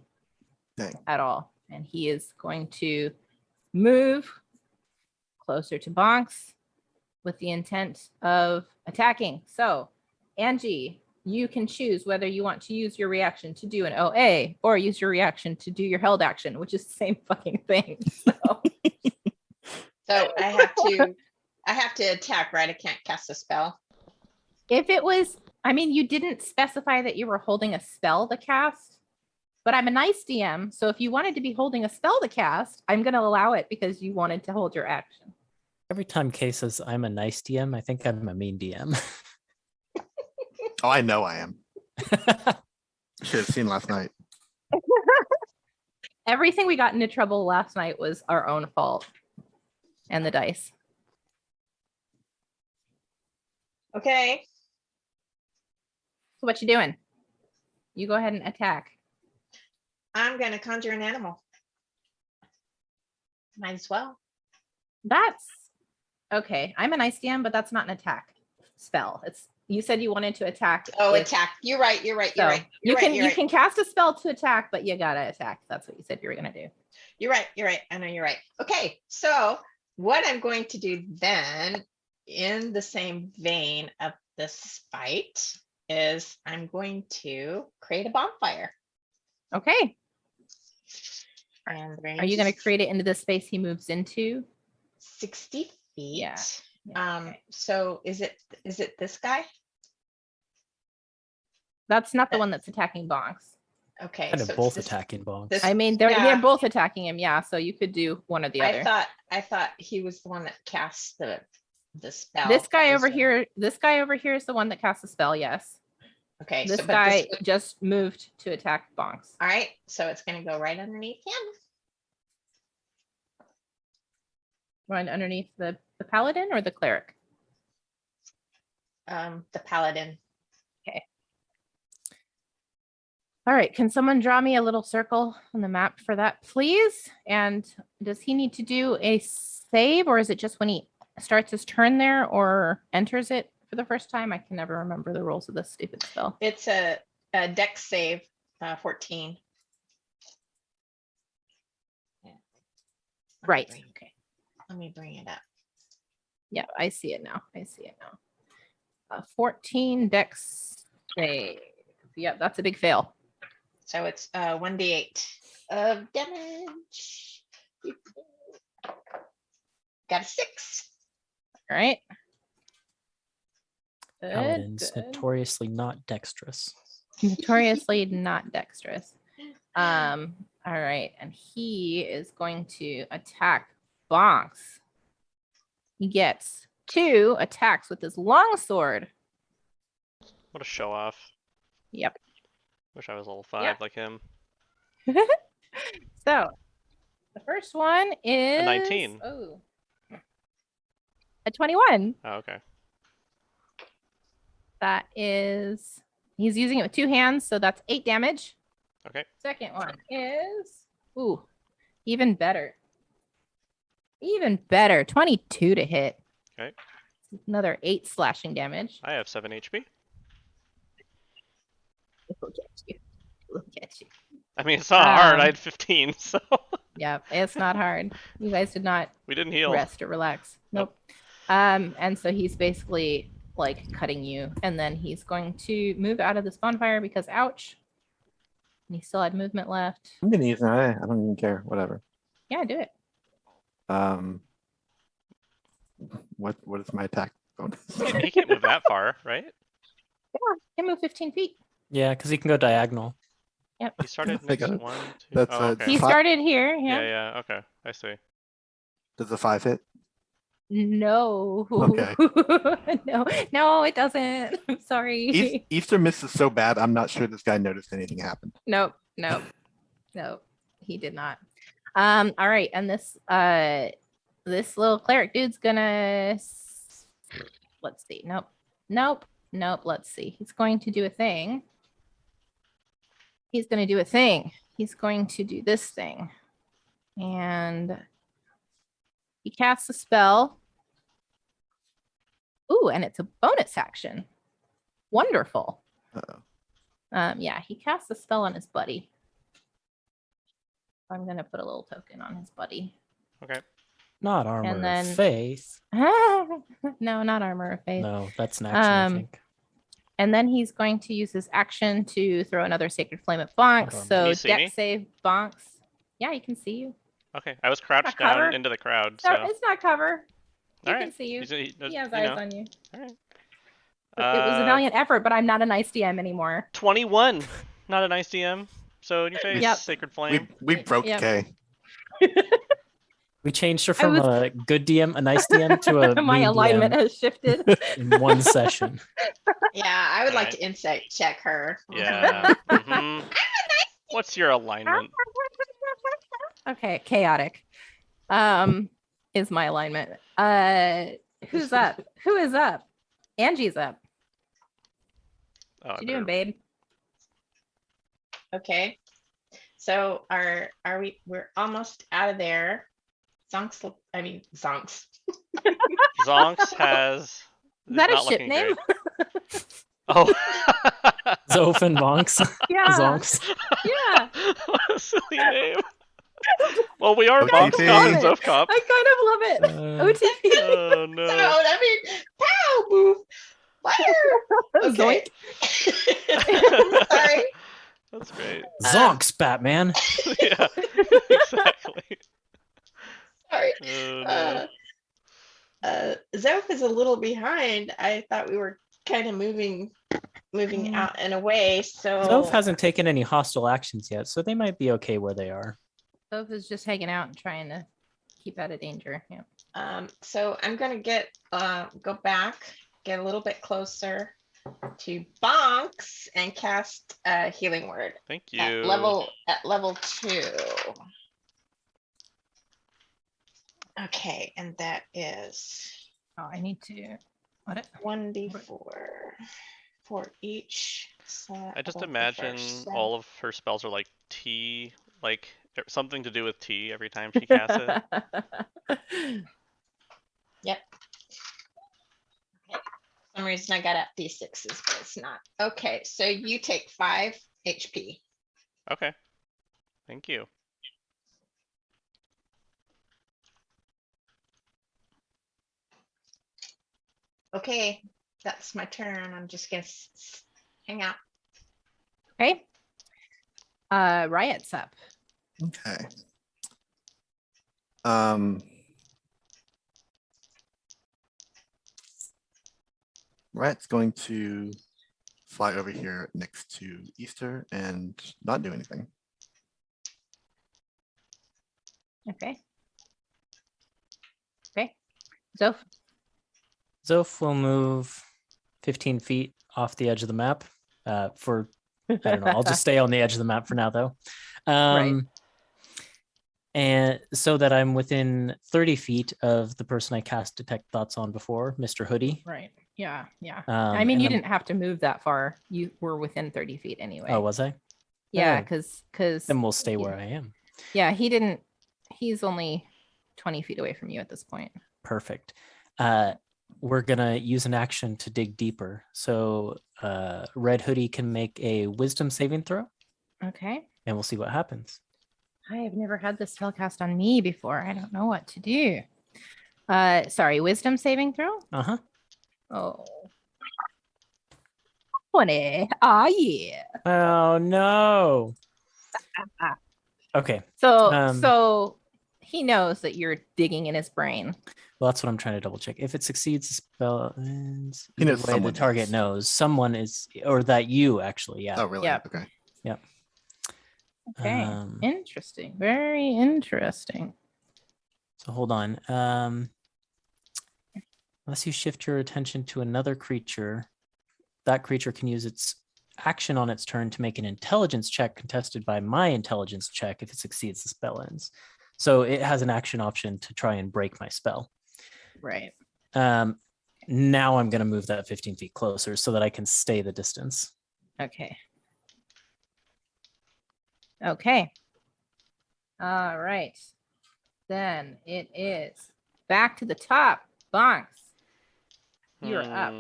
at all. And he is going to move closer to Bonks with the intent of attacking. So, Angie, you can choose whether you want to use your reaction to do an OA or use your reaction to do your held action, which is the same fucking thing. So, So I have to attack, right? I can't cast a spell. if it was, I mean, you didn't specify that you were holding a spell to cast, but I'm a nice DM. So if you wanted to be holding a spell to cast, I'm going to allow it because you wanted to hold your action. Every time Kay says I'm a nice DM, I think I'm a mean DM. Oh, I know I am. Should have seen last night. Everything we got into trouble last night was our own fault and the dice. Okay. So what you doing? You go ahead and attack. I'm going to conjure an animal. Might as well. That's okay. I'm an ice DM, but that's not an attack spell. It's you said you wanted to attack. Oh, with- attack. You're right. You're right. You're so right. you You're can right. You're you right. can cast a spell to attack, but you gotta attack. That's what you said you were gonna do. You're right. You're right. I know you're right. Okay. So what I'm going to do then, in the same vein of the spite, is I'm going to create a bonfire. Okay. And Are you gonna create it into the space he moves into? 60 feet? Yeah. Yeah, okay. So is it this guy? That's not the one that's attacking Bonks. Okay. Kind so of it's both this- attacking bongs. this- I mean, they're Yeah. both attacking him. Yeah, so you could do one or the other. I thought he was the one that cast the spell. This guy that was over the- here. This guy over here is the one that casts the spell. Yes. Okay. This so, but guy just moved to attack Bonks. all right. So it's going to go right underneath him. Right underneath the paladin or the cleric. The paladin. All right, can someone draw me a little circle on the map for that, please? And does he need to do a save, or is it just when he starts his turn there or enters it for the first time? I can never remember the rules of this stupid spell. It's a dex save, 14. Yeah. Let me Right. Okay. Let me bring it up. Yeah, I see it now. 14 dex save. Yep, that's a big fail. So it's 1d8 of damage. Got a 6. All right. Good, Paladins good. notoriously not dexterous. Notoriously not dexterous. All right, and he is going to attack Bonks. He gets 2 attacks with his longsword. What a show off. Yep. Wish I was level 5 Yeah. like him. So the first one is 19. Oh, a 21. Oh, okay. That is, he's using it with 2 hands, so that's 8 damage. Okay. Second one is, ooh, even better. Even better, 22 to hit. Okay. Another 8 slashing damage. I have 7 HP. Look at you. Look at you. I mean, it's not hard. I Um, had 15, so Yeah, it's not hard. You guys did not we didn't heal. rest or relax. Nope. Nope. And so he's basically like cutting you, and then he's going to move out of this bonfire because ouch. And he still had movement left. I'm gonna use it. I don't even care. Whatever. Yeah, do it. What is my attack bonus? He can't move that far, right? Yeah, can move 15 feet. Yeah, because he can go diagonal. He started I next got it. 1, 2. That's, Oh, okay. He Fi- started here. Yeah, Yeah. yeah, okay. I see. Does a 5 hit? No. Okay. No, it doesn't. I'm sorry. Easter miss is so bad, I'm not sure this guy noticed anything happened. Nope. He did not. All right, and this little cleric dude's gonna let's see. Nope. Let's see. He's going to do a thing. He's going to do this thing. And he casts a spell. Ooh, and it's a bonus action. Wonderful. Uh-oh. Yeah, he casts a spell on his buddy. I'm going to put a little token on his buddy. Okay. Not armor And then- of faith. No, not armor of faith. No, that's an action, I think. And then he's going to use his action to throw another Sacred Flame at Bonks. Hold on. So Can you see deck me? save Bonks. Yeah, you can see you. Okay. I was crouched Not cover. down into the crowd. No, So. it's not cover. He All can right. see you. He He has you eyes know. on you. All right. It was a valiant effort, but I'm not a nice DM anymore. 21. Not a nice DM. So in your face, Yep. Sacred Flame. We broke Yep. Kay. We changed her from was- a good DM, a nice DM, to a My mean alignment DM has shifted. in one session. Yeah, I would like Alright. to insight check her. Yeah. Mhm. What's your alignment? Okay, chaotic. Is my alignment. Who's up? Who is up? Angie's up. Oh, I What you doing, better- babe? Okay. So we're almost out of there. Zonks. Zonks Is that a not ship looking name? great. Oh. Zof and Vonks. Yeah. Zonks. Yeah. What a silly name. Well, we are OTP. Bonks Cop and I Zof Cop. I kind of love it. OTP. Oh So no. I mean, pow, move, fire. Okay. Sorry. That's great. Zonks, Batman. Yeah. Exactly. Sorry. Oh no. Zoph is a little behind. I thought we were kind of moving out and away. So Zof hasn't taken any hostile actions yet, so they might be okay where they are. Soph is just hanging out and trying to keep out of danger. Yeah. So I'm gonna go back, get a little bit closer to Bonks and cast a healing word Thank you. at level 2. Okay, and that is Oh, I need to. What? 1d4 for each. I just imagine all of her spells are like tea, like something to do with tea every time she casts it. Yep. Okay. For some reason I got up D6s, but it's not. Okay, so you take 5 HP. Okay. Thank you. Okay, that's my turn. I'm just gonna hang out. Okay. Riot's up. Okay. Rat's going to fly over here next to Easter and not do anything. Okay. Okay. Zoph. Zof will move 15 feet off the edge of the map. I don't know. I'll just stay on the edge of the map for now, though. Right. And so that I'm within 30 feet of the person I cast Detect Thoughts on before, Mr. Hoodie. Right. Yeah. Yeah. I I mean, you didn't have to move that far. You were within 30 feet anyway. Oh, was I? yeah, oh. because Then we'll stay where I am. yeah, he's only 20 feet away from you at this point. Perfect. We're gonna use an action to dig deeper. So Red Hoodie can make a Wisdom saving throw, Okay. and we'll see what happens. I have never had this spell cast on me before. I don't know what to do. Sorry, wisdom saving throw? Uh-huh. Oh. 20. Ah, yeah. Oh no. Okay. So so he knows that you're digging in his brain. Well, that's what I'm trying to double check. If it succeeds, the spell ends. He knows Either way, the someone target is. knows someone is, or that you actually, yeah. Oh, really? Yep. Okay. Okay. Um, Interesting. Very interesting. So hold on. Unless you shift your attention to another creature, that creature can use its action on its turn to make an intelligence check contested by my intelligence check if it succeeds, the spell ends. So it has an action option to try and break my spell. Right. Now I'm going to move that 15 feet closer so that I can stay the distance. Okay. Okay. All right. Then it is back to the top. Bonks. You're up.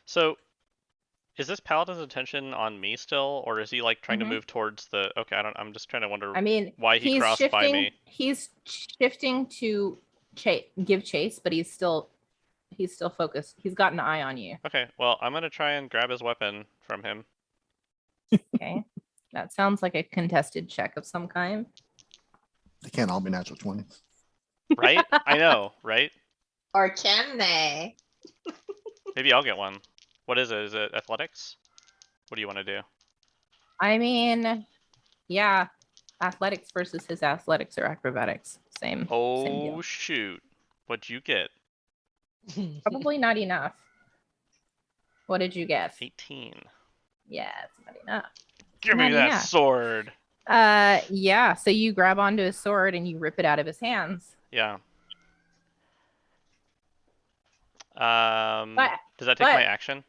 So, is this paladin's attention on me still, or is he like trying to Mhm. move towards the? Okay, I'm just trying to wonder I mean, why he he's crossed shifting, by me. He's shifting to give chase, but he's still focused. He's got an eye on you. Okay, well, I'm gonna try and grab his weapon from him. Okay. That sounds like a contested check of some kind. They can't all be natural 20s. Right? I know, right? Or can they? Maybe I'll get one. What is it? Is it athletics? What do you want to do? I mean, yeah, athletics versus his athletics or acrobatics. Same Oh deal. shoot! What'd you get? Probably not enough. What did you get? 18. Yeah, it's not enough. Give me Not that enough. sword. Yeah. So you grab onto his sword and you rip it out of his hands. Yeah. But Does that take my action?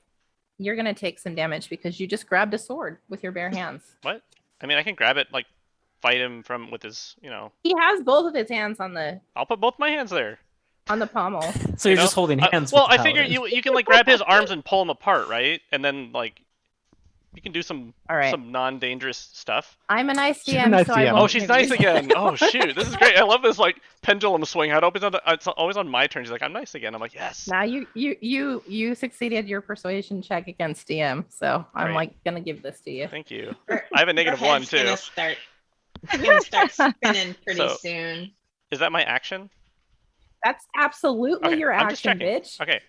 you're gonna take some damage because you just grabbed a sword with your bare hands. What? I mean, I can grab it, like, fight him from with his, He has both of his hands on the I'll put both my hands there. pommel. So You you're know? just holding hands. Well, with the I figure paladin. you can like grab his arms and pull him apart, right? And then like you can do some All right. non-dangerous stuff. I'm a nice She's a DM, nice so I DM. won't. Oh, she's nice use- again. Oh shoot, this is great. I love this like pendulum swing. How it opens on it's always on my turn. She's like, I'm nice again. I'm like, yes. Now you succeeded your persuasion check against DM, so I'm Great. like gonna give this to you. Thank you. Her- I have a her -1 head's too. gonna start spinning pretty So- soon. Is that my action? That's absolutely Okay, your I'm just action, checking. bitch. Okay.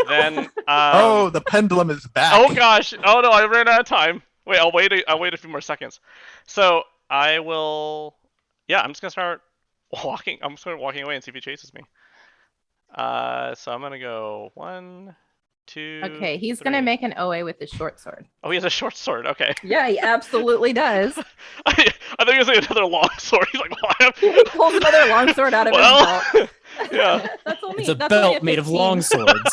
Then Oh, the pendulum is back. Oh gosh! Oh no, I ran out of time. Wait, I'll wait a few more seconds. So I will. Yeah, I'm just gonna start walking. I'm just gonna walking away and see if he chases me. So I'm gonna go 1, 2. Okay, he's 3. gonna make an OA with his short sword. Oh, he has a short sword. Okay. Yeah, he absolutely does. I think he was like another long sword. He's like, why? He pulls another long sword out of his Well, belt. yeah. That's only It's a that's only belt made of 15. long swords.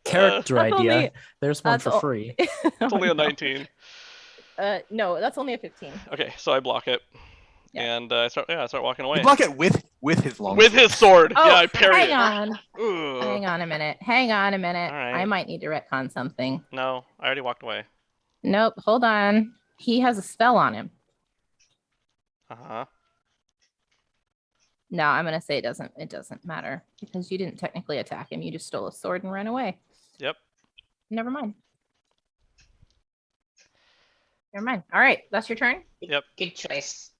Character That's idea. only- There's one that's for all- free. It's only a 19. No, that's only a 15. Okay, so I block it, Yeah. and I start walking away You block it with his long with sword. his sword. Oh, Yeah, I parry hang it. on. Ugh. Hang on a minute. Hang on a minute. All right. I might need to retcon something. No, I already walked away. Nope. Hold on. He has a spell on him. Uh-huh. No, I'm gonna say it doesn't matter because you didn't technically attack him. You just stole a sword and ran away. Yep. Never mind. Never mind. All right, that's your turn. Yep. Good choice.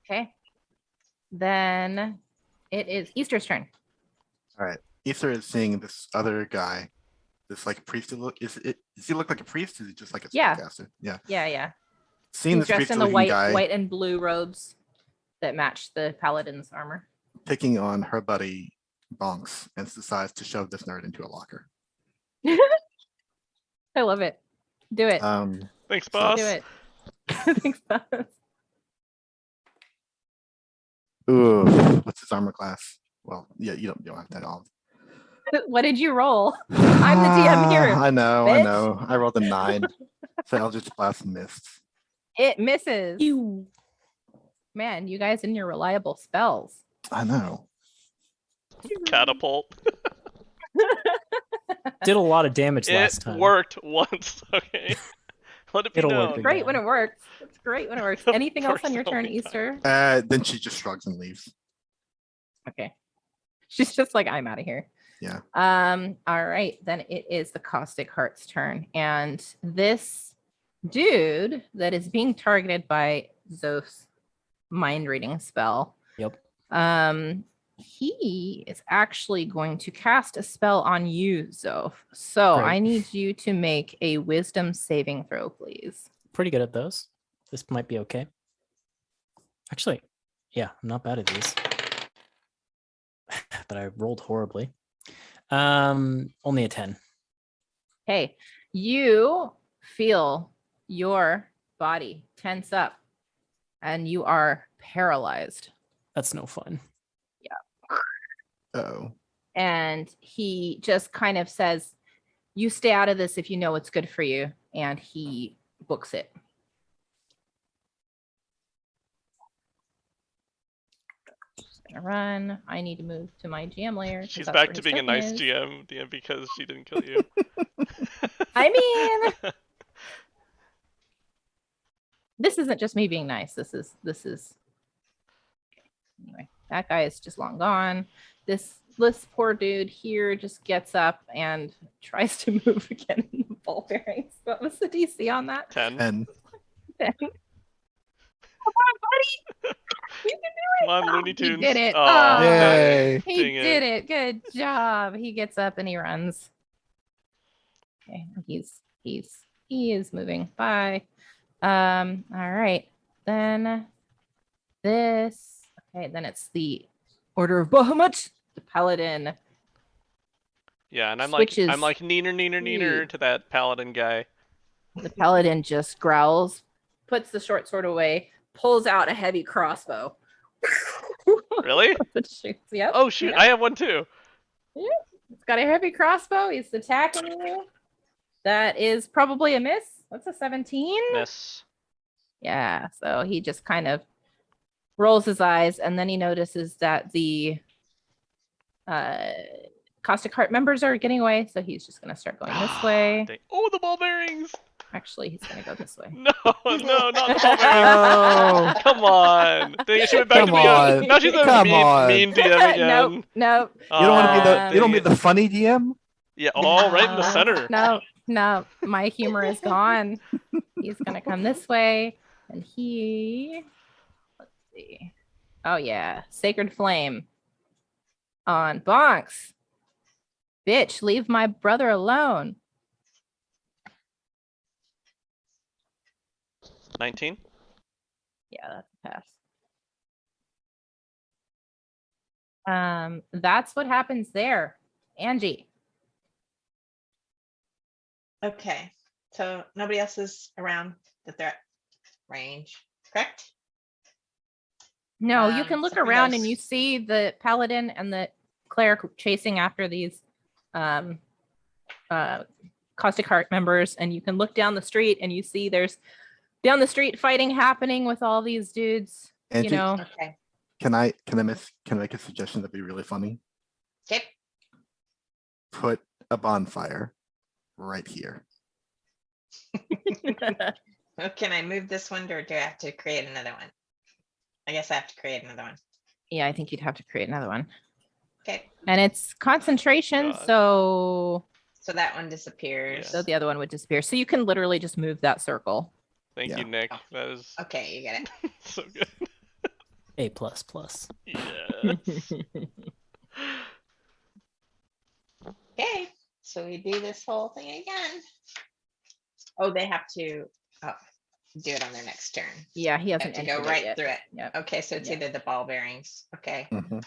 Okay. Then it is Easter's turn. All right. Ether is seeing this other guy, this like priest. Does he look like a priest? Is he just like a Yeah. spellcaster? Yeah. Yeah. Seeing He's this dressed in priest the looking guy white and blue robes that match the paladin's armor. picking on her buddy Bonks and decides to shove this nerd into a locker. I love it. Do it. Thanks, boss. Do it. Thanks, boss. Ooh, what's his armor class? Well, yeah, you don't have that all. What did you roll? I'm the DM here. I know. bitch. I rolled a 9. So Eldritch Blast missed. It misses. Ew. Man, you guys and your reliable spells. I know. Catapult. Did a lot of damage It last time. worked once. Okay. Let it be It'll work known. again. Great when it works. It's great when it works. Of Anything else on course your it'll turn, be fine. Easter? Then she just shrugs and leaves. Okay. She's just like, I'm out of here. Yeah. All right. Then it is the Caustic Heart's turn. And this dude that is being targeted by Zoph's mind reading spell. Yep. He is actually going to cast a spell on you, Zoph. So Great. I need you to make a wisdom saving throw, please. Pretty good at those. This might be okay. Actually, Yeah, I'm not bad at these. But I rolled horribly. Only a 10. Hey, you feel your body tense up and you are paralyzed. That's no fun. Oh. And he just kind of says, you stay out of this if you know what's good for you. And he books it. Just gonna run. I need to move to my GM layer. 'cause She's that's where back to his being a token nice is. GM because she didn't kill you. I mean, this isn't just me being nice. This is anyway. That guy is just long gone. This poor dude here just gets up and tries to move again in the ball bearings. What was the DC on that? 10. And Come on, buddy. You can do it. Come on, Oh, Looney he Tunes. did it. Oh, Oh, Yay. he dang did it. Good job. He gets up and he runs. Okay, he is moving. Bye. All right. Then this. Okay, then it's the Order of Bahamut, the Paladin. Yeah, and I'm Switches. like neener to that paladin guy. The Paladin just growls, puts the short sword away, pulls out a heavy crossbow. Really? Shoots. Yep. Oh shoot, Yep. I have one too. It's got a heavy crossbow. He's attacking you. That is probably a miss. That's a 17. Miss. Yeah, so he just kind of rolls his eyes and then he notices that the Caustic Heart members are getting away, so he's just going to start going this way. Dang. Oh, the ball bearings! Actually, he's going to go this way. No, not the ball bearings. no. Come on. Dang it, she went back Come to being a, on. now she's a Come on. mean DM again. Nope. You don't want to be the Um, you don't be the funny DM? Yeah, all right in the center. No, my humor is gone. He's going to come this way and let's see. Oh yeah, Sacred Flame on Bonks. Bitch, leave my brother alone. 19. Yeah, that's a pass. That's what happens there. Angie. Okay, so nobody else is around the threat range, correct? No, you can look so for around and those- you see the paladin and the cleric chasing after these Caustic Heart members, and you can look down the street and you see there's down the street fighting happening with all these dudes. Angie, You know, Okay, Can I make a suggestion that'd be really funny? okay, Put a bonfire right here. well, can I move this one or do I have to create another one? I guess I have to create another one. yeah, I think you'd have to create another one. Okay, And it's concentration, God. so that one disappears. so the other one would disappear. So you can literally just move that circle. Thank Yeah. you, Nick. That is Okay, you get it. so good. A++. Yes. Okay, so we do this whole thing again. Oh, they have to do it on their next turn. Yeah, he They have hasn't to go entered it right yet. through it. Yep. Okay, so it's Yeah. either the ball bearings. Okay. Mhm.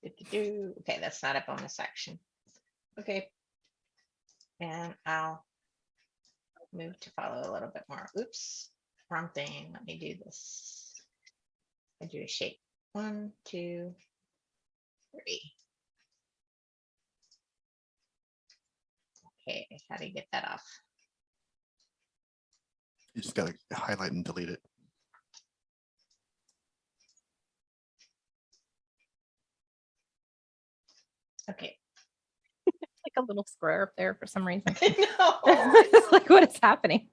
Okay, that's not a bonus action. Okay. And I'll move to follow a little bit more. Oops, wrong thing. Let me do this. I do a shape. 1, 2, 3. Okay, how do you get that off? You just gotta highlight and delete it. Okay. Like a little square up there for some reason. I know. It's like, what is happening?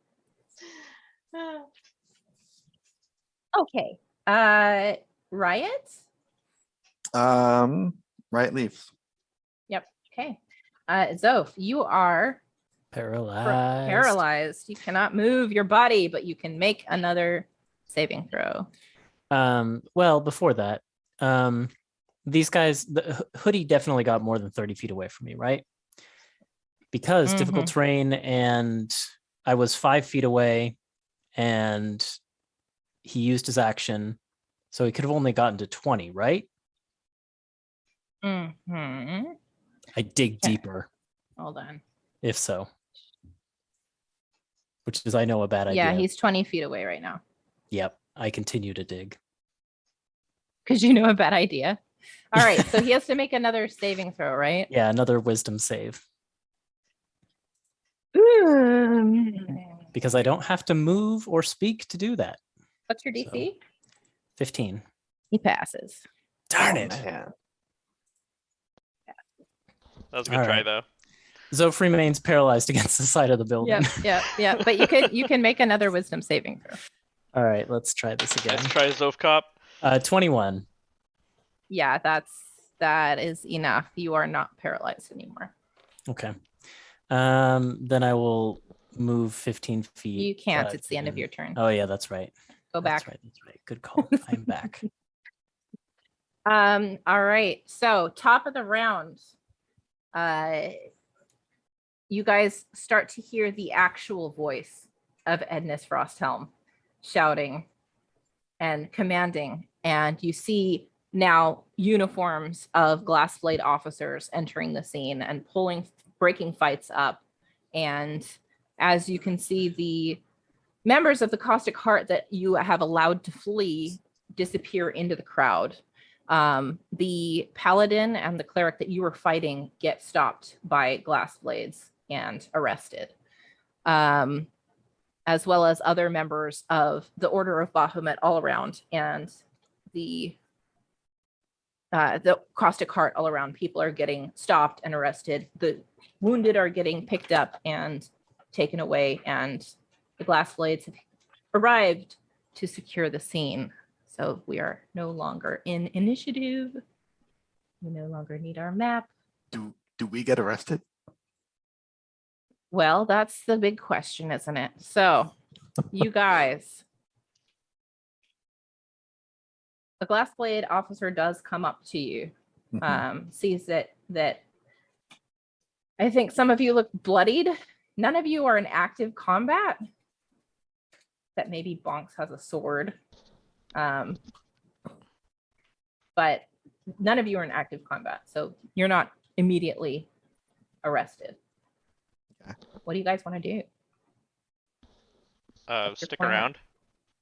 Okay. Riot? Right leaves. Okay. Zoph, you are Paralyzed. paralyzed. You cannot move your body, but you can make another saving throw. Well, before that, these guys, the hoodie definitely got more than 30 feet away from me, right? Because difficult terrain, and I was 5 feet away, and he used his action, so he could have only gotten to 20, right? Mm-hmm. I dig Okay. deeper, Hold on. if so. Which is, I know, a bad Yeah, idea. he's 20 feet away right now. Yep, I continue to dig. Because you know a bad idea. All right, so he has to make another saving throw, right? Yeah, another wisdom save. Because I don't have to move or speak to do that. What's your So, DC? 15. He passes. Darn Oh, it. man. That was a good All try, right. though. Zoph remains paralyzed against the side of the building. Yep. But you can make another wisdom saving throw. All right, let's try this again. Let's try Zofcop. 21. Yeah, that is enough. You are not paralyzed anymore. Okay. Then I will move 15 feet. You can't. 5, It's the end of 10. your turn. Oh yeah, that's right. Go back. That's right. Good call. I'm back. All right. So top of the round. You guys start to hear the actual voice of Ednus Frosthelm shouting and commanding, and you see now uniforms of Glassblade officers entering the scene and breaking fights up. And as you can see, the members of the Caustic Heart that you have allowed to flee disappear into the crowd. The paladin and the cleric that you were fighting get stopped by Glassblades and arrested, as well as other members of the Order of Bahamut all around, and the Caustic Heart all around. People are getting stopped and arrested. The wounded are getting picked up and taken away, and the Glassblades have arrived to secure the scene. So we are no longer in initiative. We no longer need our map. Do we get arrested? Well, that's the big question, isn't it? So, you guys, a Glassblade officer does come up to you, sees that I think some of you look bloodied. None of you are in active combat. That maybe Bonks has a sword. But none of you are in active combat, so you're not immediately arrested. Okay. What do you guys want to do? What's your Stick plan? around,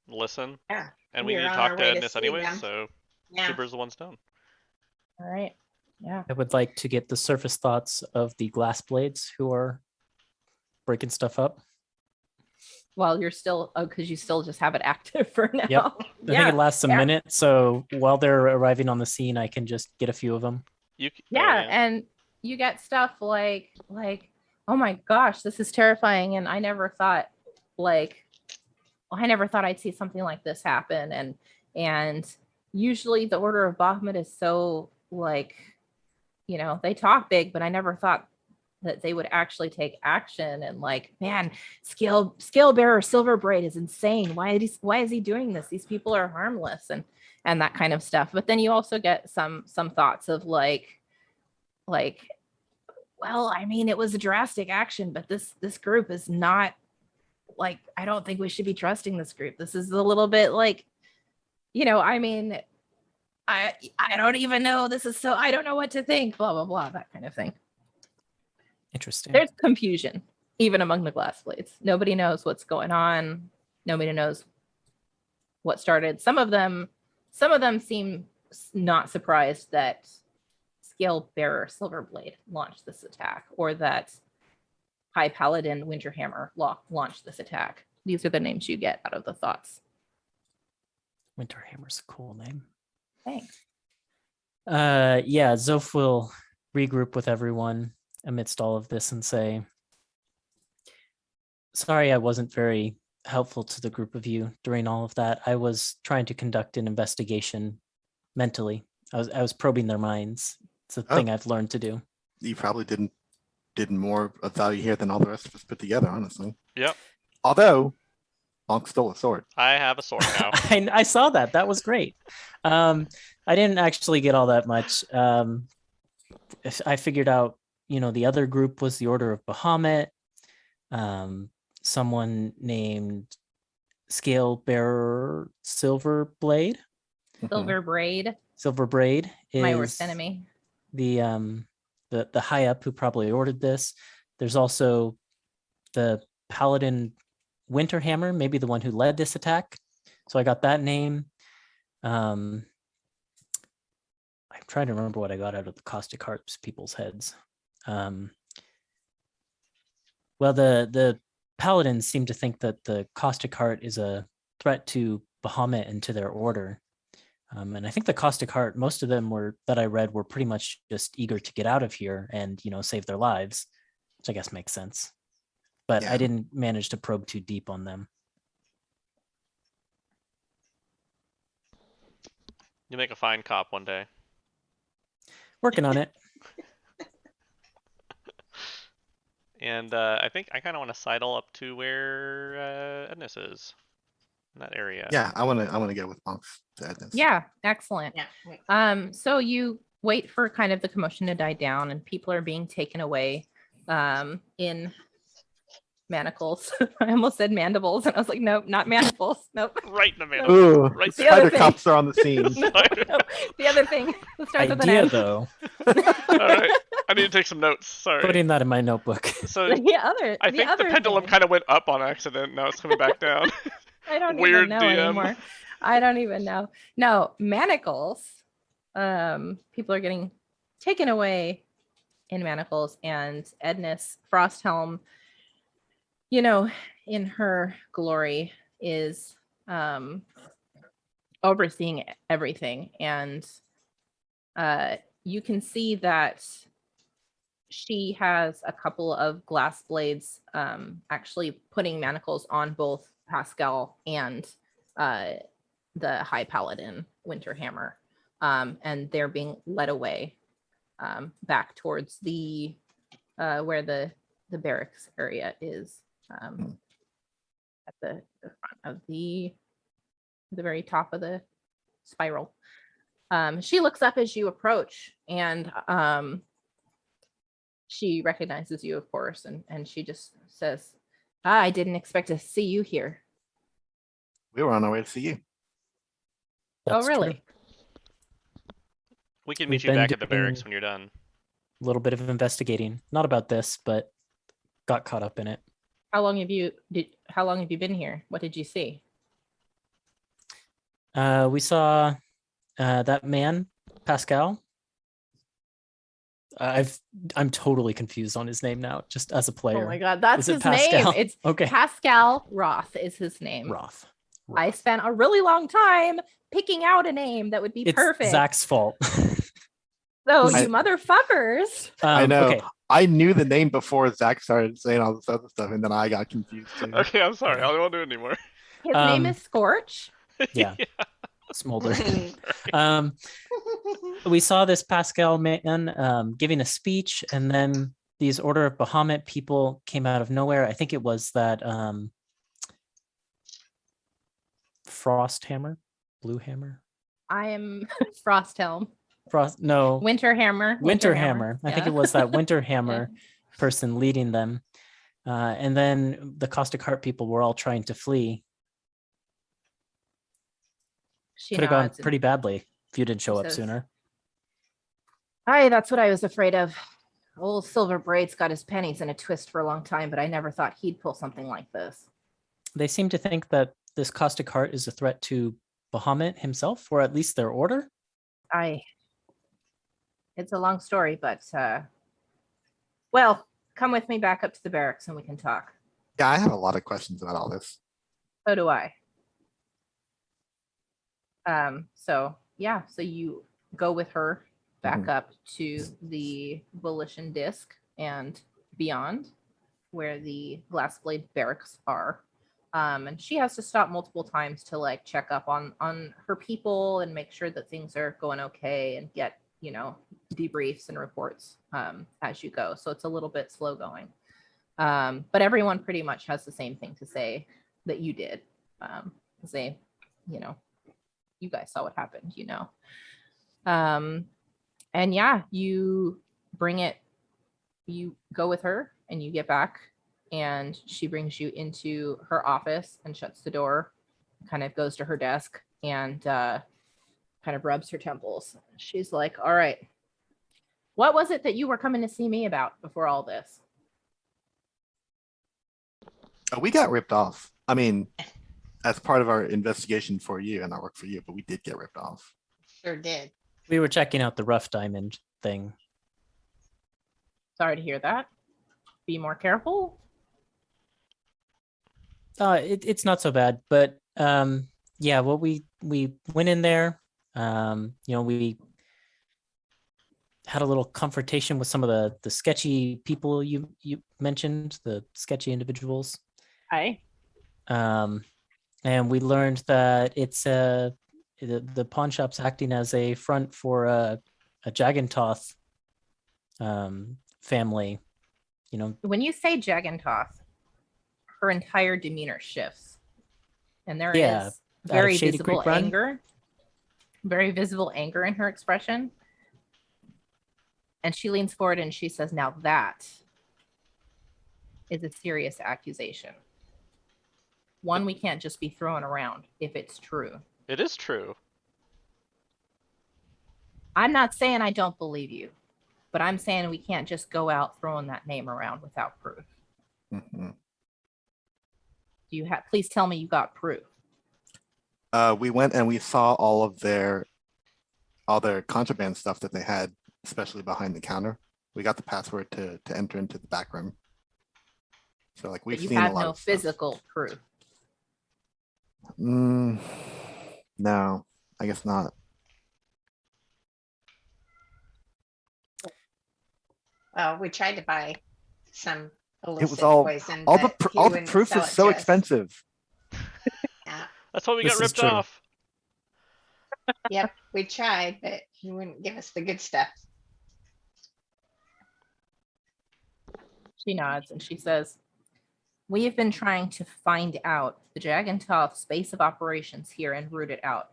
listen, Yeah. and we We're need to on our talk to way to Ednus see anyways, them. so Yeah. two birds with one stone. All right. Yeah. I would like to get the surface thoughts of the Glassblades who are breaking stuff up. Well, you're still, because you still just have it active for now. Yep. I think it lasts a yeah. minute, so while they're arriving on the scene, I can just get a few of them. Yeah, and you get stuff like, oh my gosh, this is terrifying, and I never thought I'd see something like this happen, and usually the Order of Bahamut is so they talk big, but I never thought that they would actually take action. And man, scale bearer Silverbraid is insane. Why is he doing this? These people are harmless, and that kind of stuff. But then you also get some thoughts of well, I mean, it was a drastic action, but this group is not I don't think we should be trusting this group. This is a little bit I mean, I don't even know. This is so, I don't know what to think, blah, blah, blah, that kind of thing. Interesting. There's confusion, even among the Glassblades. Nobody knows what's going on. Nobody knows what started. Some of them seem not surprised that Scale Bearer Silverblade launched this attack, or that High Paladin Winterhammer launched this attack. These are the names you get out of the thoughts. Winterhammer's a cool name. Thanks. Yeah, Zoph will regroup with everyone amidst all of this and say, sorry, I wasn't very helpful to the group of you during all of that. I was trying to conduct an investigation mentally. I was probing their minds. It's a thing I've learned to do. You probably did more of value here than all the rest of us put together, honestly. Yep. Although, Bonk stole a sword. I have a sword now. I saw that. That was great. I didn't actually get all that much. I figured out, the other group was the Order of Bahamut. Someone named scale bearer Silver Blade. Silver Braid, Silver Braid my worst is enemy. the high up who probably ordered this. There's also the Paladin Winterhammer, maybe the one who led this attack. So I got that name. I'm trying to remember what I got out of the Caustic Heart's people's heads. Well, the Paladins seem to think that the Caustic Heart is a threat to Bahamut and to their order. And I think the Caustic Heart, most of them that I read were pretty much just eager to get out of here and, save their lives, which I guess makes sense. But Yeah. I didn't manage to probe too deep on them. You make a fine cop one day. Working on it. And I think I kind of want to sidle up to where Ednis is, in that area. Yeah, I want to go with Monks to Edna's. Yeah, excellent. Yeah. Wait. So you wait for kind of the commotion to die down, and people are being taken away in manacles. I almost said mandibles, and I was like, nope, not mandibles. Nope. Right in the middle. Ooh, Right The other spider thing. cops are on the scene. Nope. The other thing that starts with an Idea M. though, All right. I need to take some notes. Sorry. putting that in my notebook. So The I think the other pendulum thing. kind of went up on accident. Now it's coming back down. I don't Weird even know DM. anymore. I don't even know. No, manacles. People are getting taken away in manacles, and Ednis Frosthelm, in her glory, is overseeing everything. And you can see that she has a couple of glass blades actually putting manacles on both Pascal and the High Paladin Winterhammer. And they're being led away back towards the where the barracks area is, at the front of the very top of the spiral. She looks up as you approach, and she recognizes you, of course, and she just says, I didn't expect to see you here. We were on our way to see you. That's Oh, really? true. We can We've meet you been back at the barracks doing- when you're done. A little bit of investigating, not about this, but got caught up in it. How long have you been here? What did you see? We saw that man, Pascal. I'm totally confused on his name now, just as a player. Oh my god, that's Is it his name. Pascal? It's Okay. Pascal Roth is his name. Roth. I spent a really long time picking out a name that would be It's perfect. Zach's fault. So I- you motherfuckers. I know. Okay. I knew the name before Zach started saying all this other stuff, and then I got confused too. Okay, I'm sorry. I won't do it anymore. His name is Scorch. Yeah. Smolder. We saw this Pascal man giving a speech, and then these Order of Bahamut people came out of nowhere. I think it was that Frost Hammer, Blue Hammer, I am Frosthelm. no, Winterhammer. Winterhammer. I think it was that Winterhammer Yeah. person leading them. And then the Caustic Heart people were all trying to flee. She Could have gone nods and- pretty badly if you didn't show She up says- sooner. Aye, that's what I was afraid of. Old Silver Braid's got his pennies in a twist for a long time, but I never thought he'd pull something like this. They seem to think that this Caustic Heart is a threat to Bahamut himself, or at least their order. It's a long story, but well, come with me back up to the barracks and we can talk. Yeah, I have a lot of questions about all this. So do I. So you go with her back up to the Volition Disc and beyond, where the Glassblade barracks are. And she has to stop multiple times to like check up on her people and make sure that things are going okay and get, debriefs and reports as you go. So it's a little bit slow going. But everyone pretty much has the same thing to say that you did. Because they, you guys saw what happened, and yeah, you bring it, you go with her and you get back, and she brings you into her office and shuts the door kind of goes to her desk and kind of rubs her temples. She's like, all right, what was it that you were coming to see me about before all this? We got ripped off. I mean, as part of our investigation for you and our work for you, but we did get ripped off. Sure did. We were checking out the rough diamond thing. Sorry to hear that. Be more careful. It's not so bad, but yeah, well, we went in there. We had a little confrontation with some of the sketchy people you mentioned, the sketchy individuals. Hi. And we learned that it's the pawn shop's acting as a front for a Jagantoth family. When you say Jagantoth, her entire demeanor shifts. And there Yeah, is very Shady visible Creek Run. anger. Very visible anger in her expression. And she leans forward and she says, now that is a serious accusation. One we can't just be throwing around if it's true. It is true. I'm not saying I don't believe you, but I'm saying we can't just go out throwing that name around without proof. Mhm. Do you have? Please tell me you got proof. We went and we saw all their contraband stuff that they had, especially behind the counter. We got the password to enter into the back room. So like we've But you seen a have lot no of stuff. physical proof. No, I guess not. Well, we tried to buy some It was illicit all poison. all the but he all the wouldn't proof sell was it so to us. expensive. Yeah. That's why we This got is ripped true. off. Yep, we tried, but he wouldn't give us the good stuff. She nods and she says, we have been trying to find out the Jagantoth base of operations here and root it out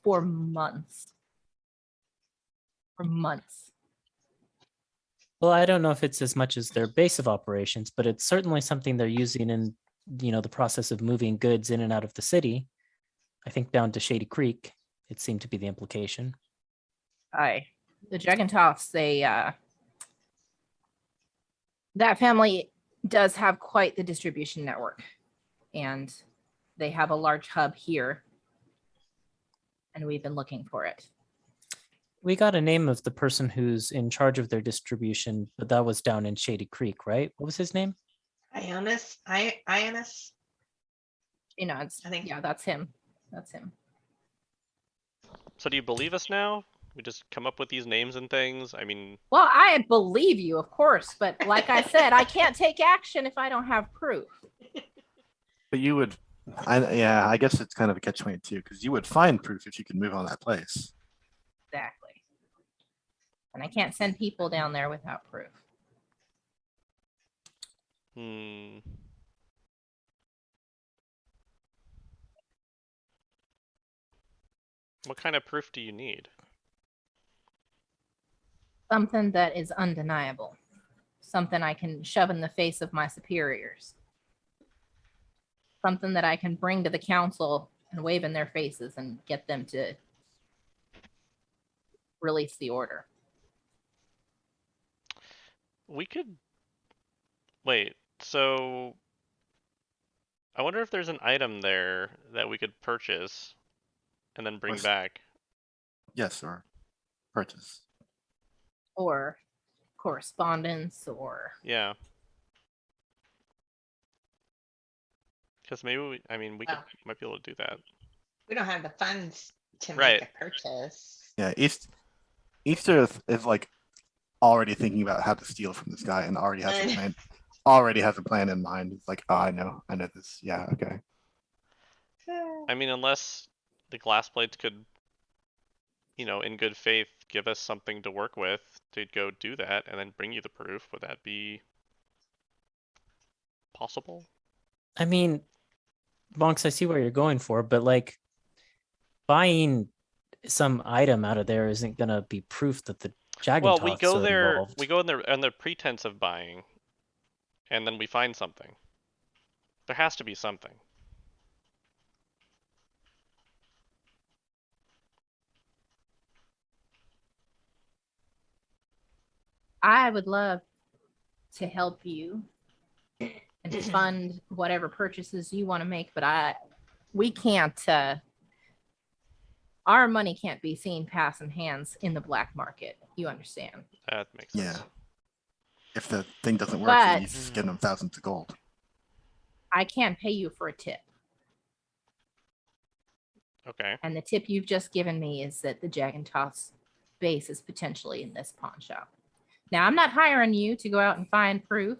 for months. For months. Well, I don't know if it's as much as their base of operations, but it's certainly something they're using in, the process of moving goods in and out of the city. I think down to Shady Creek, it seemed to be the implication. Aye. The Jagantoths, that family does have quite the distribution network. And they have a large hub here. And we've been looking for it. We got a name of the person who's in charge of their distribution, but that was down in Shady Creek, right? What was his name? Ionis. She nods. I think- Yeah, that's him. That's him. So do you believe us now? We just come up with these names and things. I mean, Well, I believe you, of course, but like I said, I can't take action if I don't have proof. But you would, I guess it's kind of a catch-22 because you would find proof if you could move on that place. Exactly. And I can't send people down there without proof. What kind of proof do you need? Something that is undeniable. Something I can shove in the face of my superiors. Something that I can bring to the council and wave in their faces and get them to release the order. We could wait. So I wonder if there's an item there that we could purchase and then bring Or- back. Yes, or purchase. Or correspondence or Yeah. Because maybe we Well. might be able to do that. We don't have the funds to Right. make a purchase. Yeah, Easter is like already thinking about how to steal from this guy and already has a plan. Already has a plan in mind. It's like, oh, I know this. Yeah, okay. I mean, unless the glass plates could, in good faith, give us something to work with to go do that and then bring you the proof, would that be possible? I mean, Bonks, I see where you're going for, but like buying some item out of there isn't gonna be proof that the Jagantoths Well, we go are there. involved. We go in there on the pretense of buying, and then we find something. There has to be something. I would love to help you and fund whatever purchases you want to make, but we can't, our money can't be seen passing hands in the black market. You understand? That makes sense. Yeah. If the thing doesn't work, then you But- just give them thousands of gold. I can pay you for a tip. Okay. And the tip you've just given me is that the Jagantoss base is potentially in this pawn shop. Now, I'm not hiring you to go out and find proof.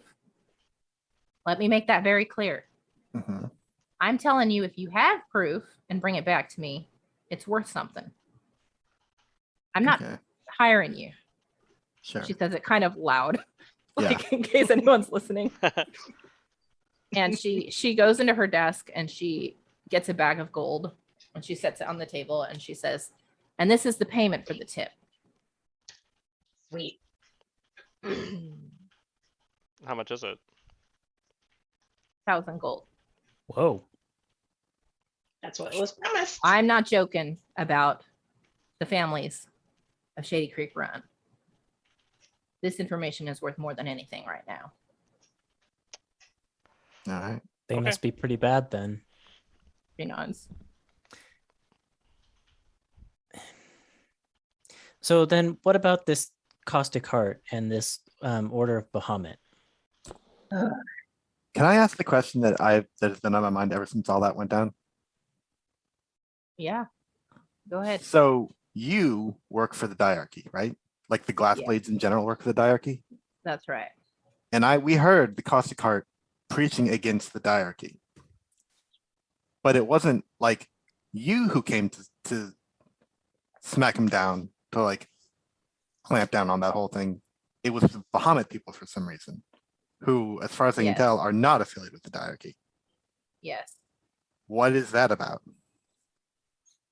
Let me make that very clear. Hmm. I'm telling you, if you have proof and bring it back to me, it's worth something. I'm not Okay. hiring you. Sure. She says it kind of loud, Yeah. like in case anyone's listening. And she goes into her desk and she gets a bag of gold and she sets it on the table and she says, and this is the payment for the tip. Sweet. How much is it? 1,000 gold. Whoa. That's what was promised. I'm not joking about the families of Shady Creek Run. This information is worth more than anything right now. All right. They Okay. must be pretty bad then. She nods. So then what about this Caustic Heart and this Order of Bahamut? Can I ask the question that has been on my mind ever since all that went down? Yeah. Go ahead. So you work for the diarchy, right? Like the glass Yeah. blades in general work for the diarchy? That's right. And we heard the Caustic Heart preaching against the diarchy. But it wasn't like you who came to smack him down, to like clamp down on that whole thing. It was the Bahamut people for some reason, who, as far as I can Yes. tell, are not affiliated with the diarchy. Yes. What is that about?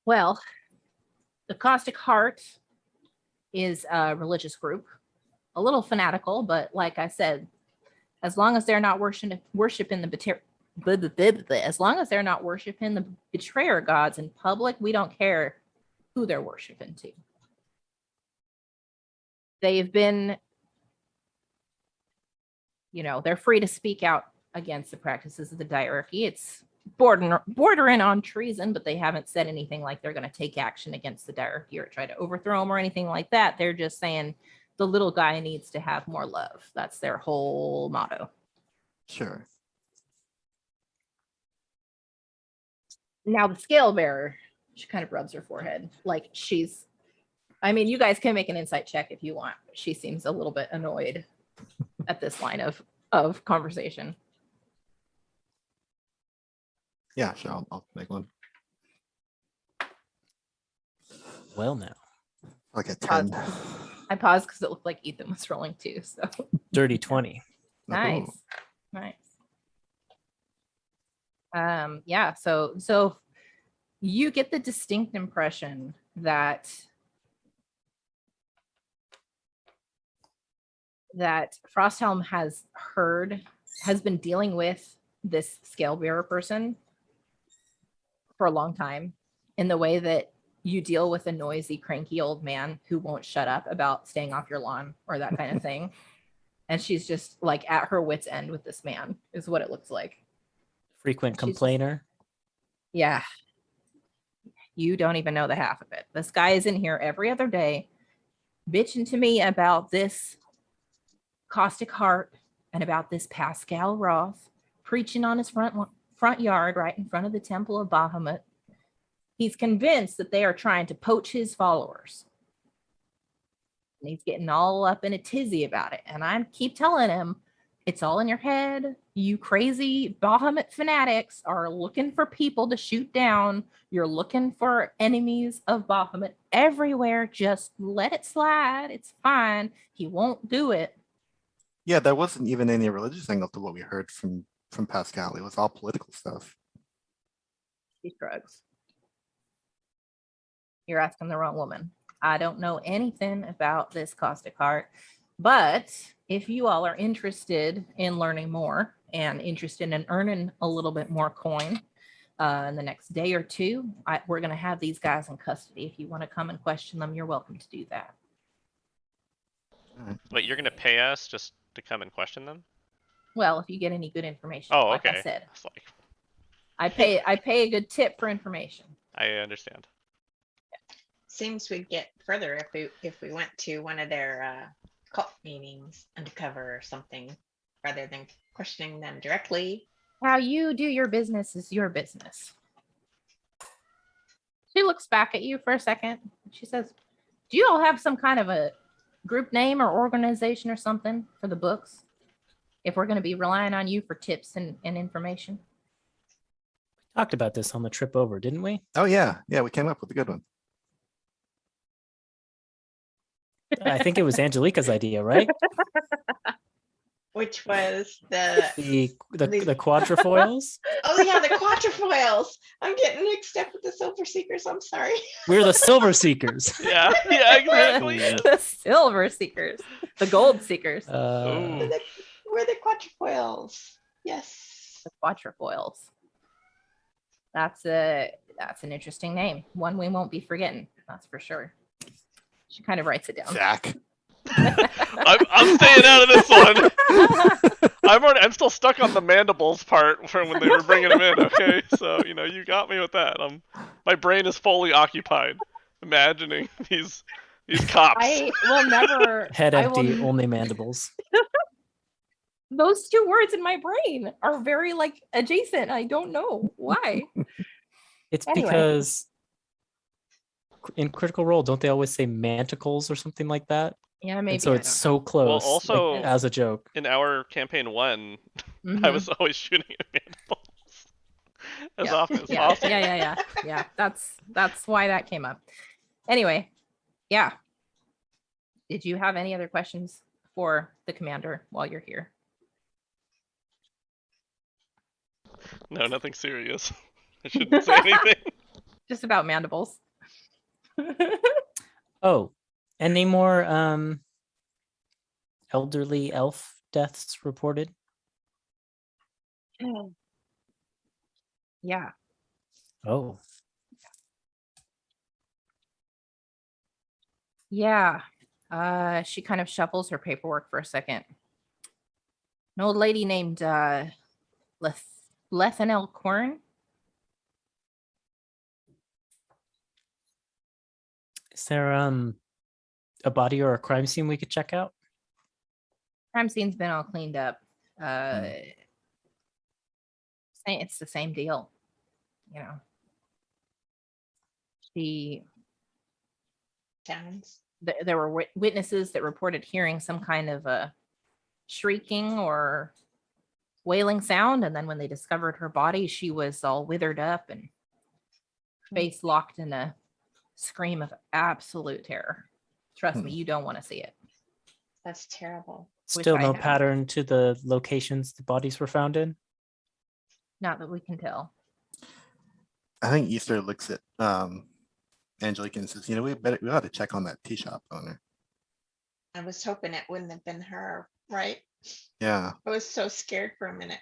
Well, the Caustic Heart is a religious group, a little fanatical, but like I said, as long as they're not worshiping as long as they're not worshiping the betrayer gods in public, we don't care who they're worshiping to. They've been, they're free to speak out against the practices of the diarchy. It's bordering on treason, but they haven't said anything like they're going to take action against the diarchy or try to overthrow them or anything like that. They're just saying the little guy needs to have more love. That's their whole motto. Sure. Now the scale bearer, she kind of rubs her forehead like you guys can make an insight check if you want. She seems a little bit annoyed at this line of conversation. Yeah, sure. I'll make one. Well now. Like a 10. I paused because it looked like Ethan was rolling too. So Dirty 20. nice. Ooh. Nice. Yeah, so you get the distinct impression that Frosthelm has been dealing with this scale bearer person for a long time, in the way that you deal with a noisy, cranky old man who won't shut up about staying off your lawn or that kind of thing. And she's just like at her wit's end with this man, is what it looks like. Frequent She's- complainer. Yeah. You don't even know the half of it. This guy is in here every other day bitching to me about this Caustic Heart and about this Pascal Roth preaching on his front yard right in front of the Temple of Bahamut. He's convinced that they are trying to poach his followers. And he's getting all up in a tizzy about it. And I keep telling him, it's all in your head. You crazy Bahamut fanatics are looking for people to shoot down. You're looking for enemies of Bahamut everywhere. Just let it slide. It's fine. He won't do it. Yeah, there wasn't even any religious angle to what we heard from Pascal. It was all political stuff. He shrugs. You're asking the wrong woman. I don't know anything about this Caustic Heart, but if you all are interested in learning more and interested in earning a little bit more coin in the next day or two, we're going to have these guys in custody. If you want to come and question them, you're welcome to do that. Wait, you're gonna pay us just to come and question them? Well, if you get any good information, Oh, like okay. I said, It's like I pay a good tip for information. I understand. Seems we'd get further if we went to one of their cult meetings undercover or something, rather than questioning them directly. How you do your business is your business. She looks back at you for a second. She says, do you all have some kind of a group name or organization or something for the books? If we're going to be relying on you for tips and information. Talked about this on the trip over, didn't we? Oh yeah, we came up with a good one. I think it was Angelica's idea, right? Which was the The Quatrefoils. oh yeah, the Quatrefoils. I'm getting mixed up with the Silver Seekers. I'm sorry. We're the Silver Seekers. Yeah, yeah, exactly. The silver seekers, the gold seekers, Ooh. We're the Quatrefoils. Yes. the Quatrefoils. That's an interesting name. One we won't be forgetting. That's for sure. She kind of writes it down. Zach. I'm staying out of this one. I'm still stuck on the mandibles part from when they were bringing them in. Okay, so you got me with that. My brain is fully occupied imagining these cops. I will never. Head I empty, will- only mandibles. Those two words in my brain are very adjacent. I don't know why. It's Anyway. because in Critical Role, don't they always say manticles or something like that? Yeah, maybe. And so I it's don't so close. also- as a joke. In our campaign 1, know. I Mhm. was always shooting at mandibles as Yeah. often as yeah, possible. yeah. That's why that came up. Anyway, yeah. Did you have any other questions for the commander while you're here? No, nothing serious. I shouldn't say anything. Just about mandibles. Oh, any more elderly elf deaths reported? Yeah. Oh, Yeah. She kind of shuffles her paperwork for a second. An old lady named Lethanel Quern. is there a body or a crime scene we could check out? Crime scene's been all cleaned up. It's the same deal. She Sounds. there were witnesses that reported hearing some kind of a shrieking or wailing sound, and then when they discovered her body, she was all withered up and face locked in a scream of absolute terror. Trust me, you don't want to see it. That's terrible. Wish Still I no had. pattern to the locations the bodies were found in? Not that we can tell. I think Easter looks at Angelica and says, we ought to check on that tea shop owner. I was hoping it wouldn't have been her, right? Yeah. I was so scared for a minute.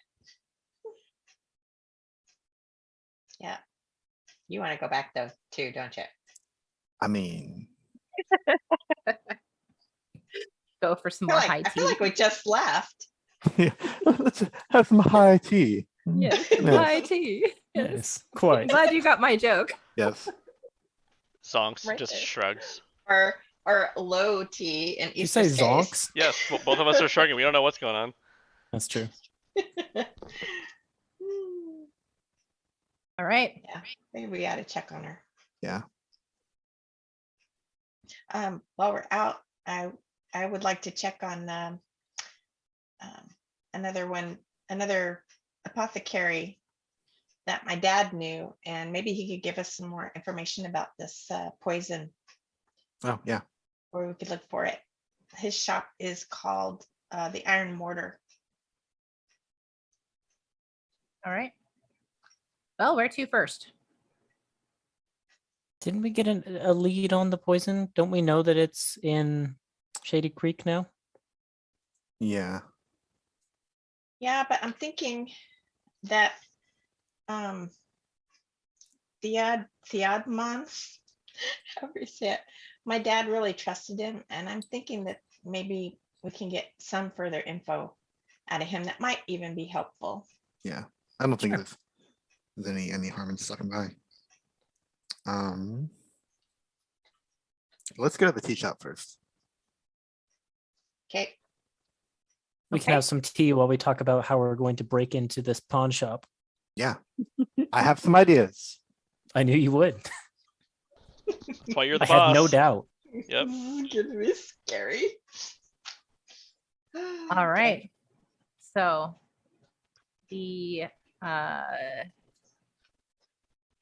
Yeah. You want to go back though too, don't you? I mean, Go for some I more feel high like, I feel tea. like we just left. let's have some high tea. Yes, Yes. high tea. Yes. Yes, I'm quite. glad you got my joke. Yes. Zonks Right just there. shrugs. Or low tea and Did you say zonks? Yes, both of us are shrugging. We don't know what's going on. That's true. All right. Yeah, maybe we ought to check on her. Yeah. While we're out, I would like to check on another apothecary that my dad knew, and maybe he could give us some more information about this poison, Oh, yeah. where we could look for it. His shop is called the Iron Mortar. All right. Well, where to first? Didn't we get a lead on the poison? Don't we know that it's in Shady Creek now? Yeah. Yeah, but I'm thinking that Theodmon, however you say it, my dad really trusted him, and I'm thinking that maybe we can get some further info out of him that might even be helpful. Yeah, I don't think Sure. there's any harm in stopping by. Let's go to the tea shop first. Okay. We can Okay. have some tea while we talk about how we're going to break into this pawn shop. Yeah, I have some ideas. I knew you would. That's why you're the I boss. had no doubt. Yep. This is gonna be scary. All right. So the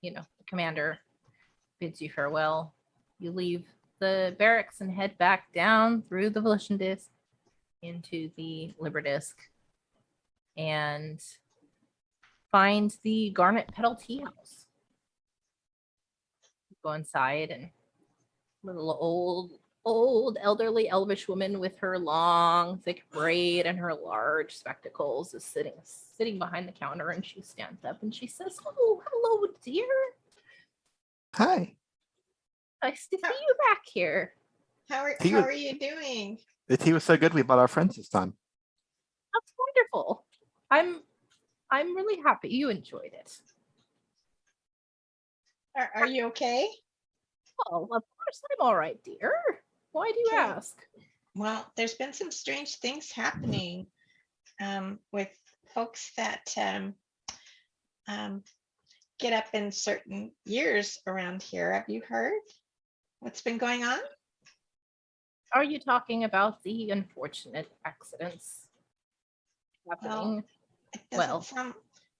the commander bids you farewell. You leave the barracks and head back down through the Volition Disc into the Liber Disc and find the Garnet Petal Tea House. Go inside, and little old elderly elvish woman with her long thick braid and her large spectacles is sitting behind the counter, and she stands up and she says, "Oh, hello, dear. Hi. Nice to see you back here. How He was- are you doing? The tea was so good we bought our friends this time. That's wonderful. I'm really happy you enjoyed it." Are you okay? "Oh, of course I'm all right, dear. Why do you Okay. ask?" Well, there's been some strange things happening with folks that get up in certain years around here. Have you heard what's been going on? Are you talking about the unfortunate accidents happening? It Well-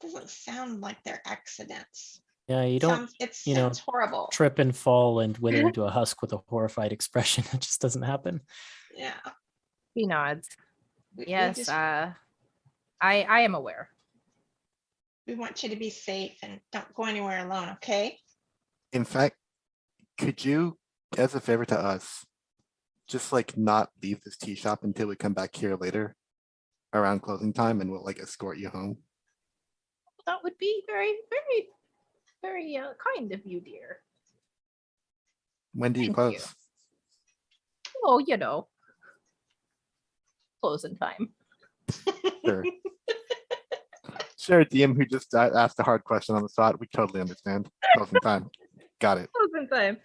doesn't sound like they're accidents. Yeah, you don't It you know, sounds horrible. trip and fall and wither into a husk with a horrified expression. It just doesn't happen. Yeah. He nods. We Yes, just- I am aware. we want you to be safe and don't go anywhere alone, okay? In fact, could you, as a favor to us, just like not leave this tea shop until we come back here later around closing time, and we'll like escort you home? That would be very, very, very kind of you, dear. When do you Thank you. close? Oh, closing time. Sure. Sure, DM who just asked a hard question on the spot. We totally understand. Closing time. Got it. Closing time.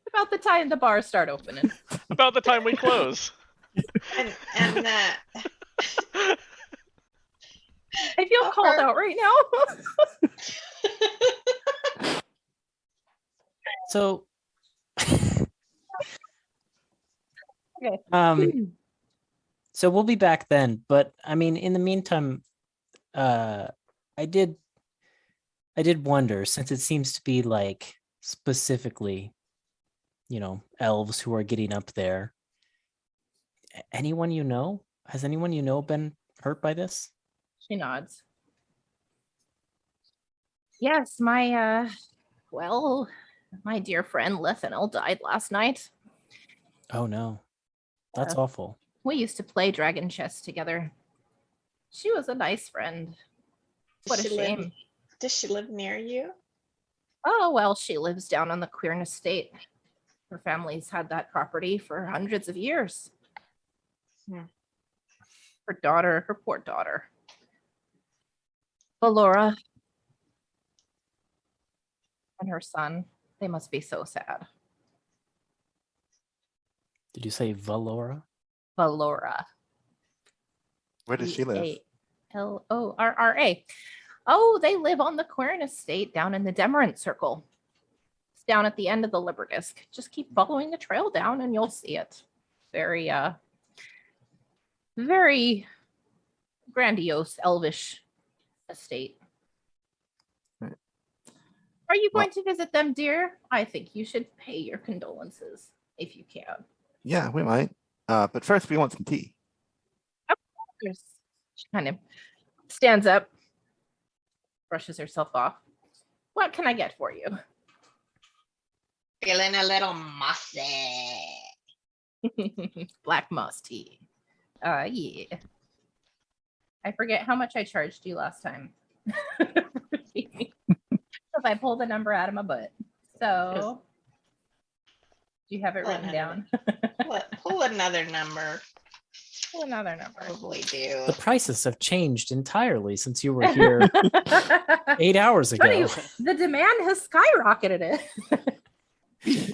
About the time the bars start opening. About the time we close. And I feel called Or- out right now. So Okay. So we'll be back then, but I mean, in the meantime, I did wonder, since it seems to be like specifically, elves who are getting up there. Anyone you know? Has anyone you know been hurt by this? She nods. Yes, my dear friend Lethanel died last night. Oh no, that's Yeah. awful. We used to play dragon chess together. She was a nice friend. What a Does she live- shame. does she live near you? Oh, well, she lives down on the Queern estate. Her family's had that property for hundreds of years. Hmm. Her poor daughter. Valora and her son, they must be so sad. Did you say Valora? Valora. Where does she live? Valorra. Oh, they live on the Quern estate down in the Demerant Circle. It's down at the end of the Liber Disc. Just keep following the trail down and you'll see it. Very, very grandiose, elvish estate. Right. Are you Well- going to visit them, dear? I think you should pay your condolences if you can. Yeah, we might. But first we want some tea. She kind of stands up, brushes herself off. What can I get for you? Feeling a little mossy. Black moss tea. Yeah. I forget how much I charged you last time. If I pull the number out of my butt. So Do you have it Pull written another- down? Pull another number. Pull another number. Probably do. The prices have changed entirely since you were here 8 hours Funny, ago. the demand has skyrocketed.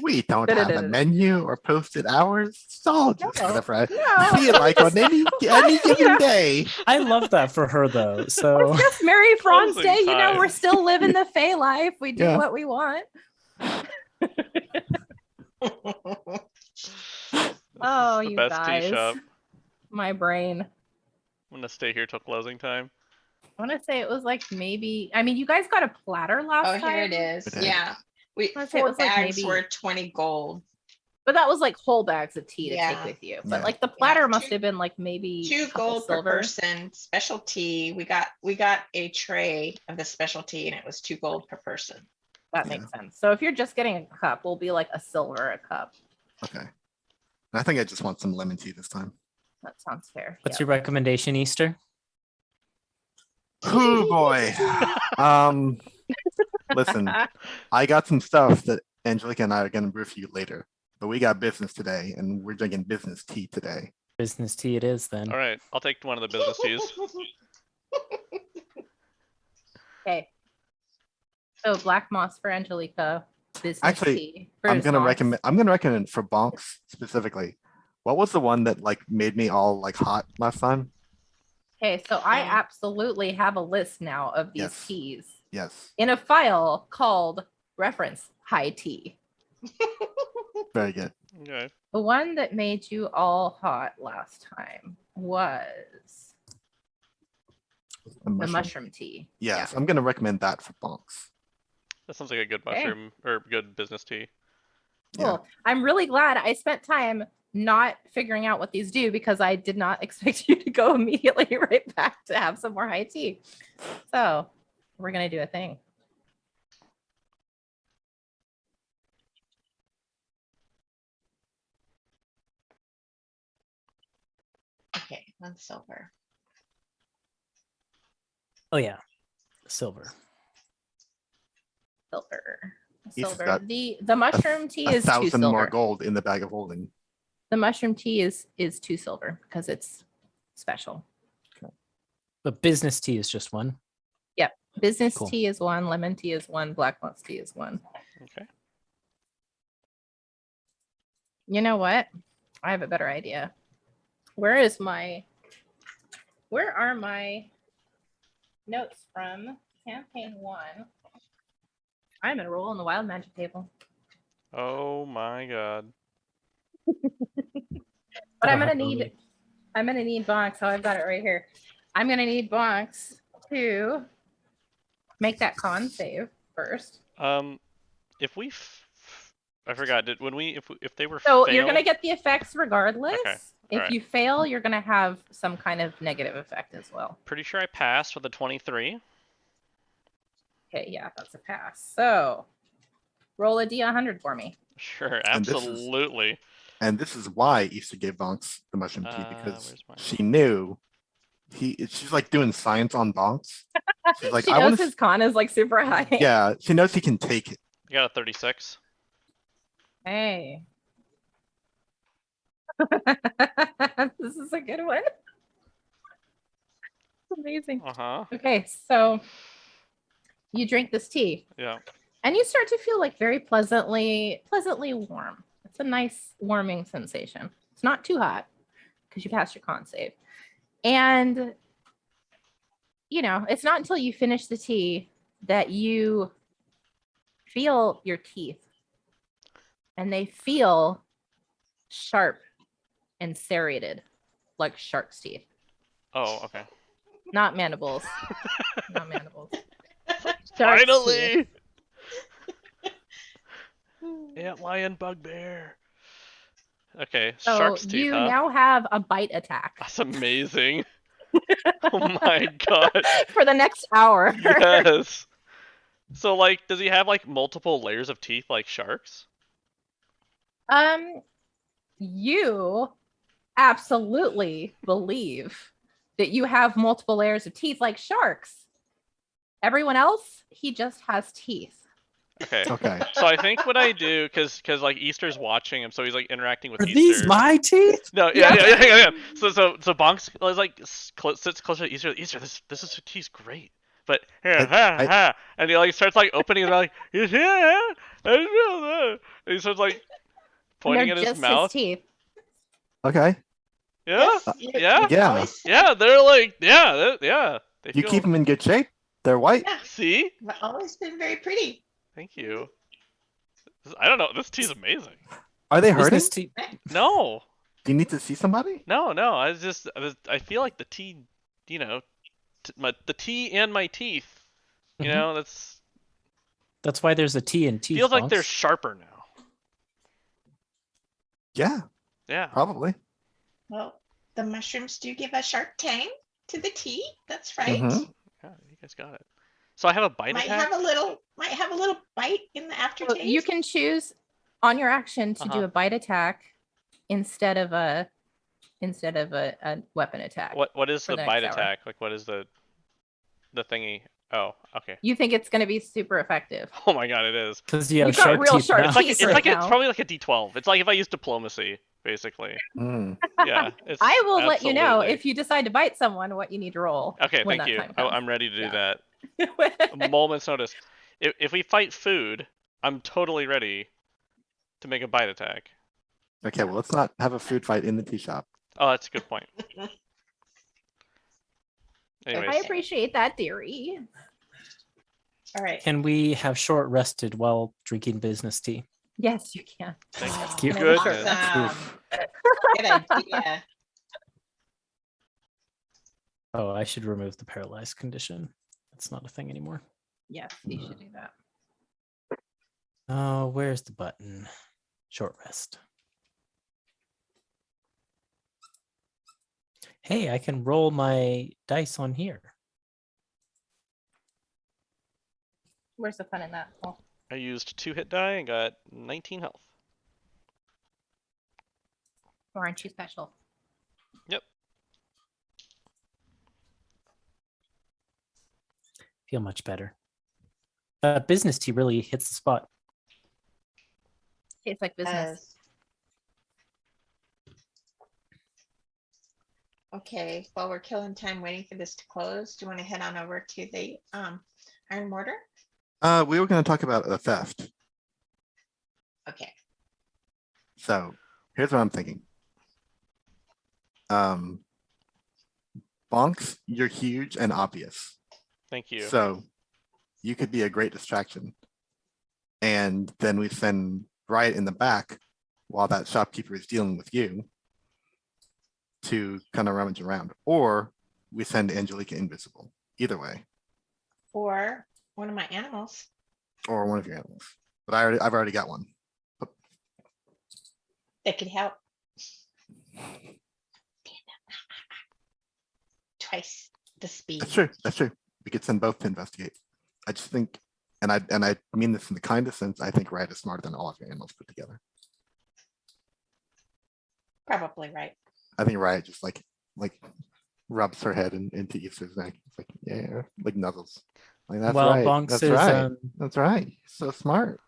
We don't have a menu or posted hours. It's all just No, whatever I no, feel like on any given day. I love that for her though. So It's just Mary Franz Closing Day. You know, we're time. still living the Fey life. We do Yeah. what we want. Oh, the you best guys. tea shop. My brain. I'm gonna stay here till closing time. I want to say it was like maybe. I mean, you guys got a platter last Oh, time. here it is. We did. Yeah. Let's say it 4 was like bags maybe- were 20 gold. But that was like whole bags of tea to Yeah. take with you. But Yeah. like the platter Yeah, must two- have been like maybe 2 a couple gold per silver. person. Special tea. We got a tray of the specialty, and it was 2 gold per person. That makes sense. So if you're just getting a cup, will be like a silver a cup. Okay. And I think I just want some lemon tea this time. That sounds fair. what's Yeah. your recommendation, Easter? Oh boy. Listen, I got some stuff that Angelica and I are gonna brief you later. But we got business today, and we're drinking business tea today. Business tea it is then. All right, I'll take one of the business teas. Okay. So black moss for Angelica. Business Actually, tea for I'm gonna Zonks. recommend for bonks specifically. What was the one that like made me all like hot last time? Okay, so I Yeah. absolutely have a list now of these Yes. teas Yes, in a file called reference high tea. very good. Okay. The one that made you all hot last time was the mushroom tea. Yes, I'm gonna recommend that for bonks. That sounds like a good Okay. mushroom or good business tea. Cool. I'm really glad I spent time not figuring out what these do because I did not expect you to go immediately right back to have some more high tea. So we're gonna do a thing. Okay, 1 silver. Oh yeah, silver. Silver. He's Silver. got The mushroom tea A is 2 1,000 more silver. gold in the bag of holding. The mushroom tea is 2 silver because it's special. But business tea is just one. Business Cool. tea is 1, lemon tea is 1, black moss tea is 1. Okay. You know what? I have a better idea. Where are my notes from campaign 1? I'm enrolled in the wild magic table. Oh my god. But I'm gonna need Bonks. Oh, I've got it right here. I'm gonna need Bonks to make that con save first. If we, I forgot. Did when we if they were So you're gonna failed- get the effects regardless. Okay, If alright. you fail, you're gonna have some kind of negative effect as well. Pretty sure I passed with a 23. Okay, yeah, that's a pass. So roll a D100 for me. Sure, And this is- absolutely. And this is why Easter gave bonks the mushroom tea because where's my she knew she's like doing science on bonks. She's like, she I knows want his to. con is like super high. Yeah, she knows he can take it. I got a 36. Hey. This is a good one. Amazing. Uh-huh. Okay, so you drink this tea Yeah. and you start to feel like very pleasantly warm. It's a nice warming sensation. It's not too hot because you passed your con save. And you know, it's not until you finish the tea that you feel your teeth and they feel sharp and serrated like shark's teeth, Oh, okay. not mandibles. Not mandibles. Shark's teeth. Finally! Antlion bugbear. Okay, So shark's teeth, you huh? now have a bite attack That's amazing. Oh my god. for the next hour. Yes. So like, does he have like multiple layers of teeth like sharks? You absolutely believe that you have multiple layers of teeth like sharks. Everyone else, he just has teeth. Okay. Okay. So I think what I do, because like Easter's watching him, so he's like interacting with Are Easter. these my teeth? No, Yeah. yeah. So Bonks is like sits closer to Easter. Easter, this is he's great. But here, and he like starts like opening his mouth, like yeah, and he starts like And pointing they're at his just mouth. his teeth. Okay. Yeah, Yes, yeah, you've Yeah. always said- yeah. They're like yeah. They You feel. keep them in good shape. They're white. Yeah, See, you've always been very pretty. thank you. I don't know. This tea's amazing. Are they hurting? Business tea. No, Do you need to see somebody? no. I feel like the tea, you know, the tea and my teeth. You Mhm. know, That's why there's a T in teeth. feels like they're Bonks. sharper now. Yeah, Yeah. probably. Well, the mushrooms do give a sharp tang to the tea. That's right. Mhm. Yeah, you guys got it. So I have a bite Might attack. have a little bite in the aftertaste. Well, you can choose on your action to do Uh-huh. a bite attack instead of a weapon attack. What is for the the bite next hour. attack? Like what is the thingy? Oh, okay. You think it's going to be super effective? Oh my god, it is. Because you You've have got sharp real teeth sharp now. It's like teeth it's right it's now. probably like a D12. It's like if I use diplomacy, basically. Mm. Yeah. It's I will let you know absolutely- if you decide to bite someone what you need to roll. Okay, when thank that you. time comes. I'm ready to do Yeah. that. A moment's notice. If we fight food, I'm totally ready to make a bite attack. Okay, well, let's not have a food fight in the tea shop. Oh, that's a good point. I Anyways, appreciate that, dearie. All right. Can we have short rested while drinking business tea? Yes, you can. thank you. goodness. Awesome. Good idea. Oh, I should remove the paralyzed condition. That's not a thing anymore. Yes, you should do that. Oh, where's the button? Short rest. Hey, I can roll my dice on here. Where's the fun in that? Oh, I used 2 hit die and got 19 health. or aren't you special? Yep. Feel much better. Business tea really hits the spot. It's like business. Okay, while we're killing time waiting for this to close, do you want to head on over to the iron mortar? We were going to talk about a theft. Okay. So here's what I'm thinking. Bonks, you're huge and obvious. Thank you. So you could be a great distraction. And then we send Riot in the back while that shopkeeper is dealing with you to kind of rummage around. Or we send Angelica invisible. Either way. Or one of my animals. Or one of your animals. But I've already got one. That could help. Twice the speed. That's true. That's true. We could send both to investigate. I just think, and I mean this in the kindest sense, I think Riot is smarter than all of your animals put together. Probably right. I think Riot just like rubs her head into Easter's neck. It's like, yeah, like nuzzles. Like that's While right. Bonks That's is right. That's right. So smart.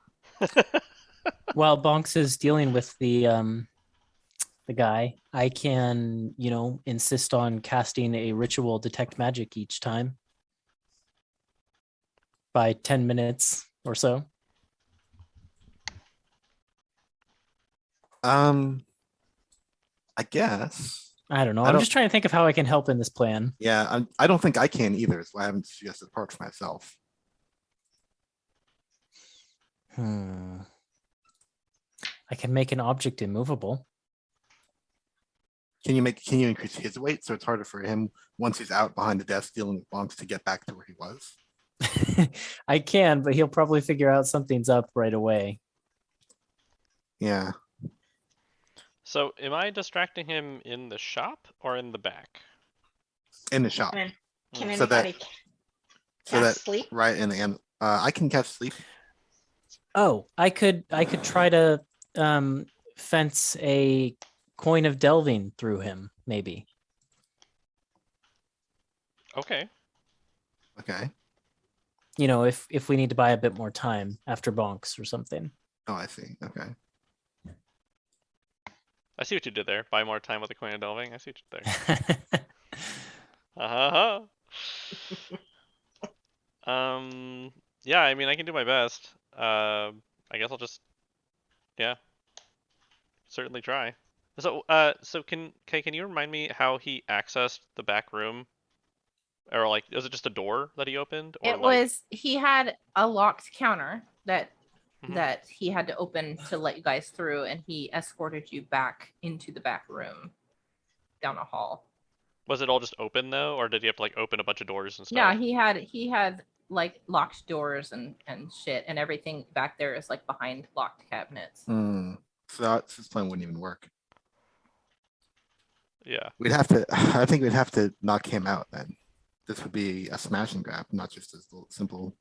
while Bonks is dealing with the guy, I can, insist on casting a ritual detect magic each time by 10 minutes or so. I guess. I don't know. I I'm don't- just trying to think of how I can help in this plan. Yeah, I don't think I can either. So I haven't suggested part for myself. I can make an object immovable. Can you increase his weight so it's harder for him once he's out behind the desk dealing with bonks to get back to where he was? I can, but he'll probably figure out something's up right away. Yeah. So am I distracting him in the shop or in the back? In the shop. Can So that- anybody So that cast sleep? right in the end, I can catch sleep. Oh, I could try to fence a coin of delving through him, maybe. Okay. Okay. if we need to buy a bit more time after bonks or something. Oh, I see. Okay. I see what you did there. Buy more time with the Coin of Delving. I see what you did there. Uh-huh. Yeah, I mean, I can do my best. I guess I'll just, yeah, certainly try. So can you remind me how he accessed the back room? Or like, was it just a door that he opened? Or It like... was he had a locked counter that Mhm. he had to open to let you guys through, and he escorted you back into the back room down a hall. Was it all just open though, or did he have to like open a bunch of doors and stuff? Yeah, he had like locked doors and shit, and everything back there is like behind locked cabinets. Hmm. So this plan wouldn't even work. Yeah. We'd have to. I think we'd have to knock him out then. This would be a smash and grab, not just a simple.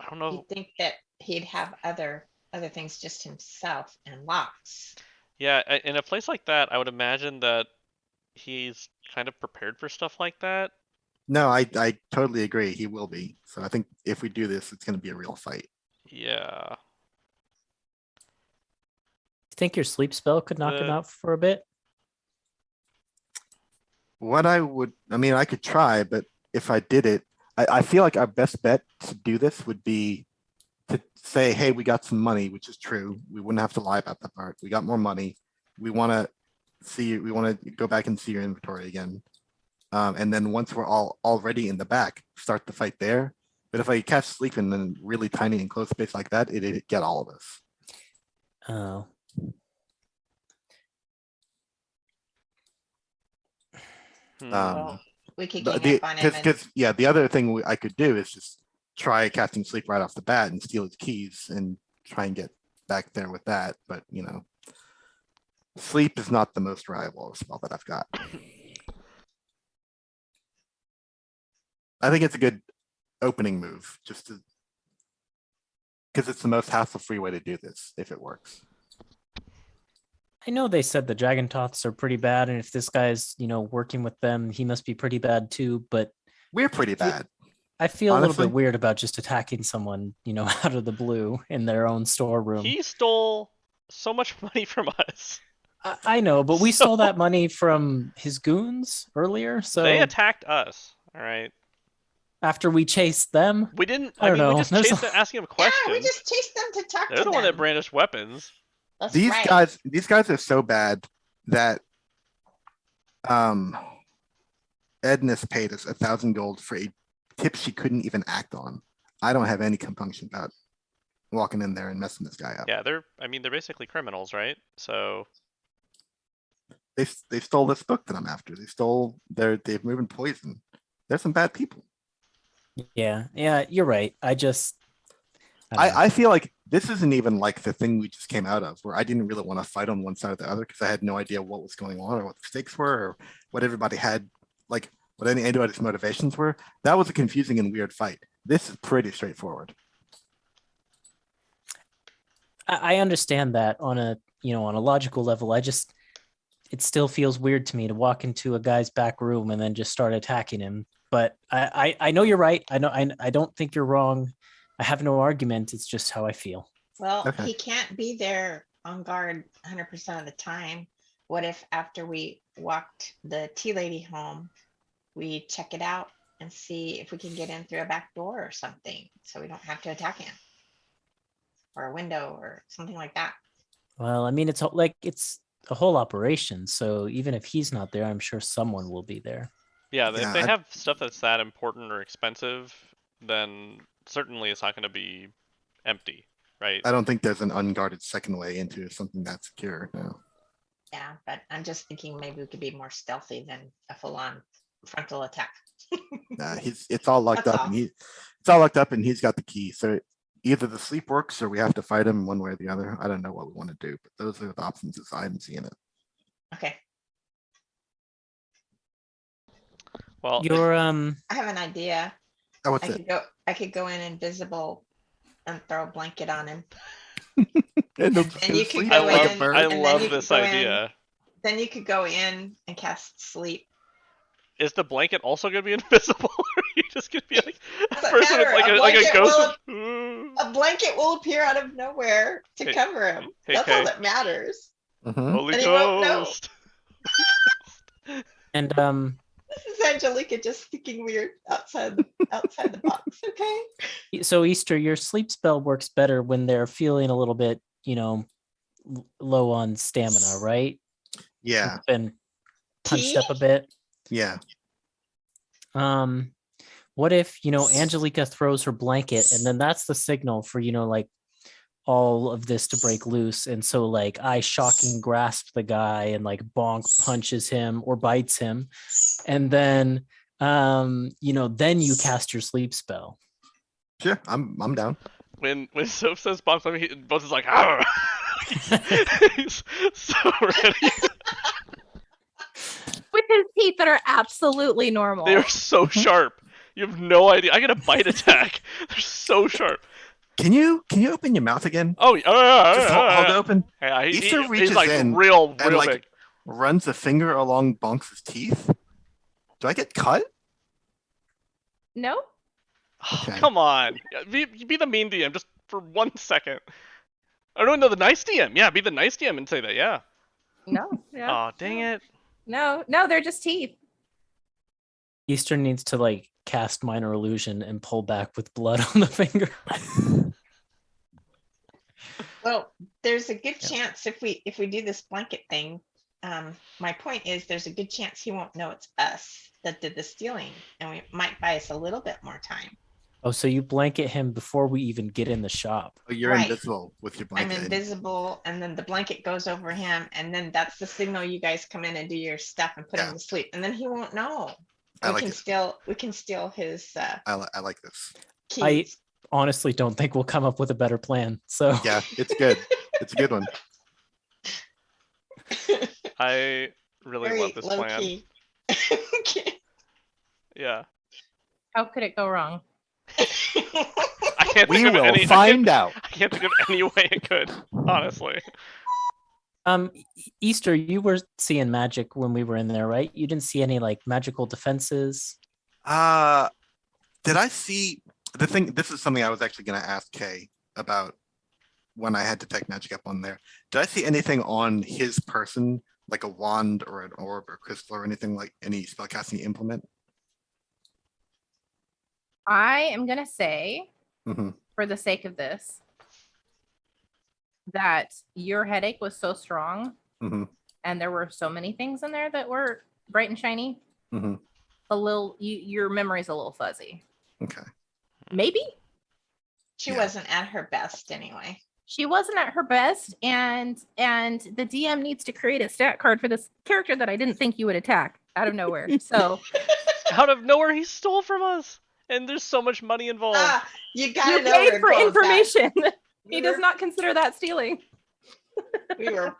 I don't know. You'd think that he'd have other things just himself and locks. Yeah, in a place like that, I would imagine that he's kind of prepared for stuff like that. No, I totally agree. He will be. So I think if we do this, it's going to be a real fight. Yeah. Think your sleep spell could knock him The- out for a bit? What I mean, I could try, but if I did it, I feel like our best bet to do this would be to say, hey, we got some money, which is true. We wouldn't have to lie about that part. We got more money. We want to go back and see your inventory again. And then once we're all already in the back, start the fight there. But if I catch sleep in a really tiny and close space like that, it'd get all of us. Oh. Well, we could gang up on him and Because yeah, the other thing I could do is just try casting sleep right off the bat and steal his keys and try and get back there with that. But sleep is not the most reliable spell that I've got. I think it's a good opening move, just to because it's the most hassle-free way to do this if it works. I know they said the Dragon Toths are pretty bad, and if this guy's, working with them, he must be pretty bad too, but We're pretty bad. I feel a little Honestly. bit weird about just attacking someone, out of the blue in their own storeroom. He stole so much money from us. I know, but we stole So- that money from his goons earlier, so They attacked us. All right. after we chased them, We didn't. I don't We know. just There's chased a- them, asking them yeah, questions. we just chased them to talk They're to the one that them. brandished weapons. That's These right. guys are so bad that Edna's paid us 1,000 gold for a tip she couldn't even act on. I don't have any compunction about walking in there and messing this guy up. Yeah, they're basically criminals, right? So They stole this book that I'm after. They've moving poison. They're some bad people. yeah, you're right. I don't know. I feel like this isn't even like the thing we just came out of, where I didn't really want to fight on one side or the other because I had no idea what was going on or what the stakes were or what everybody had, like what anybody's motivations were. That was a confusing and weird fight. This is pretty straightforward. I understand that on a logical level. It still feels weird to me to walk into a guy's back room and then just start attacking him. But I know you're right. I don't think you're wrong. I have no argument. It's just how I feel. Well, Okay. he can't be there on guard 100% of the time. What if after we walked the tea lady home, we check it out and see if we can get in through a back door or something, so we don't have to attack him, or a window or something like that. Well, I mean, it's a whole operation. So even if he's not there, I'm sure someone will be there. yeah, Yeah, if they I- have stuff that's that important or expensive, then certainly it's not going to be empty, right? I don't think there's an unguarded second way into something that's secure. No. Yeah, but I'm just thinking maybe we could be more stealthy than a full-on frontal attack. Nah, it's all locked That's up all. and it's all locked up and he's got the key. So either the sleep works or we have to fight him one way or the other. I don't know what we want to do, but those are the options as I'm seeing it. Okay, Well, Your I have an idea. Oh, what's it? I could go in invisible and throw a blanket on him. And they'll And you could sleep go like a in, bird. I and then love you could this go in. idea. Then you could go in and cast sleep Is the blanket also gonna be invisible, or are you just gonna be like a Doesn't person with matter, like a a blanket ghost? A blanket will appear out of nowhere to Hey- cover him. hey, That's all Kay. that matters. Mhm. Holy And he won't know. Ghost. And This is Angelica just thinking weird outside the box. Okay. so Easter, your sleep spell works better when they're feeling a little bit, low on stamina, right? Yeah, Been punched Tea? up a bit. yeah. What if, Angelica throws her blanket and then that's the signal for, like all of this to break loose. And so like I shocking grasp the guy and like bonk punches him or bites him. And then, then you cast your sleep spell. Sure, I'm down. When Soph says bomb, Bones is like, "Arr!" He's so ready. With his teeth that are absolutely normal. They are so sharp. You have no idea. I get a bite attack. They're so sharp. Can you open your mouth again? Oh, Just hold it open. Yeah, Easter he's reaches like in real and like big. runs a finger along Bonks' teeth. Do I get cut? No? Okay. Come on, be the mean DM just for 1 second. I don't know the nice DM. Yeah, be the nice DM and say that. Yeah. No. Yeah. Oh, dang it. No, they're just teeth. Easter needs to like cast minor illusion and pull back with blood on the finger. Well, there's a good chance if we do this blanket thing, my point is there's a good chance he won't know it's us that did the stealing, and we might buy us a little bit more time. Oh, so you blanket him before we even get in the shop. Oh, you're Right. invisible with your I'm blanket. invisible, and then the blanket goes over him, and then that's the signal you guys come in and do your stuff and put him Yeah. to sleep, and then he won't know. I We like can it. we can steal his I like this. keys. Honestly don't think we'll come up with a better plan. So Yeah, it's good. It's a good one. I really Very love this low plan. key. Okay. Yeah. How could it go wrong? I can't We think of will any. find out. I can't think of any way it could. Honestly. Easter, you were seeing magic when we were in there, right? You didn't see any like magical defenses. Did I see the thing? This is something I was actually going to ask Kay about when I had Detect Magic up on there. Did I see anything on his person, like a wand or an orb or crystal or anything, like any spellcasting implement? I am going to say, Mhm. for the sake of this, that your headache was so strong Mhm. and there were so many things in there that were bright and shiny. Mhm. Your memory's a little fuzzy. Okay. Maybe She Yeah. wasn't at her best anyway. she wasn't at her best, and the DM needs to create a stat card for this character that I didn't think you would attack out of nowhere. So Out of nowhere, he stole from us, and there's so much money involved. You gotta you know paid we're for going back. information. We He does were- not consider that stealing.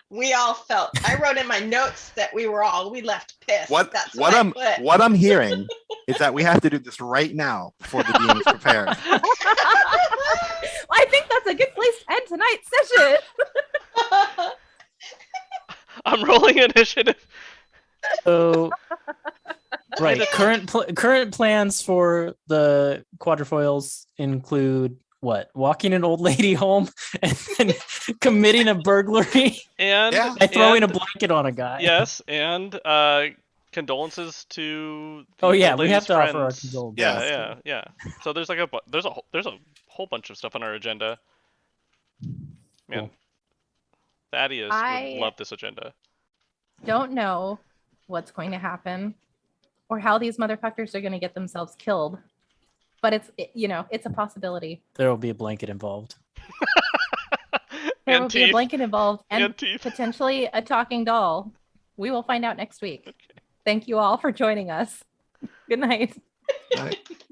we all felt. I wrote in my notes that we left pissed. What That's what I I'm put. what I'm hearing is that we have to do this right now before the DM is prepared. I think that's a good place to end tonight's session. I'm rolling initiative. So right, current plans for the Quatrefoils include what? Walking an old lady home and then committing a burglary And Yeah. by throwing a and- blanket on a guy. Yes, and condolences to. The Oh yeah, old we have lady's to offer our friends. condolences. Yeah. So there's like there's a whole bunch of stuff on our agenda. Man, Cool. Thaddeus I- would love this agenda. Don't know what's going to happen or how these motherfuckers are going to get themselves killed, but it's a possibility. There will be a blanket involved. There And will be a teeth. blanket involved and And teeth. potentially a talking doll. We will find out next week. Thank you all for joining us. Good night. All right.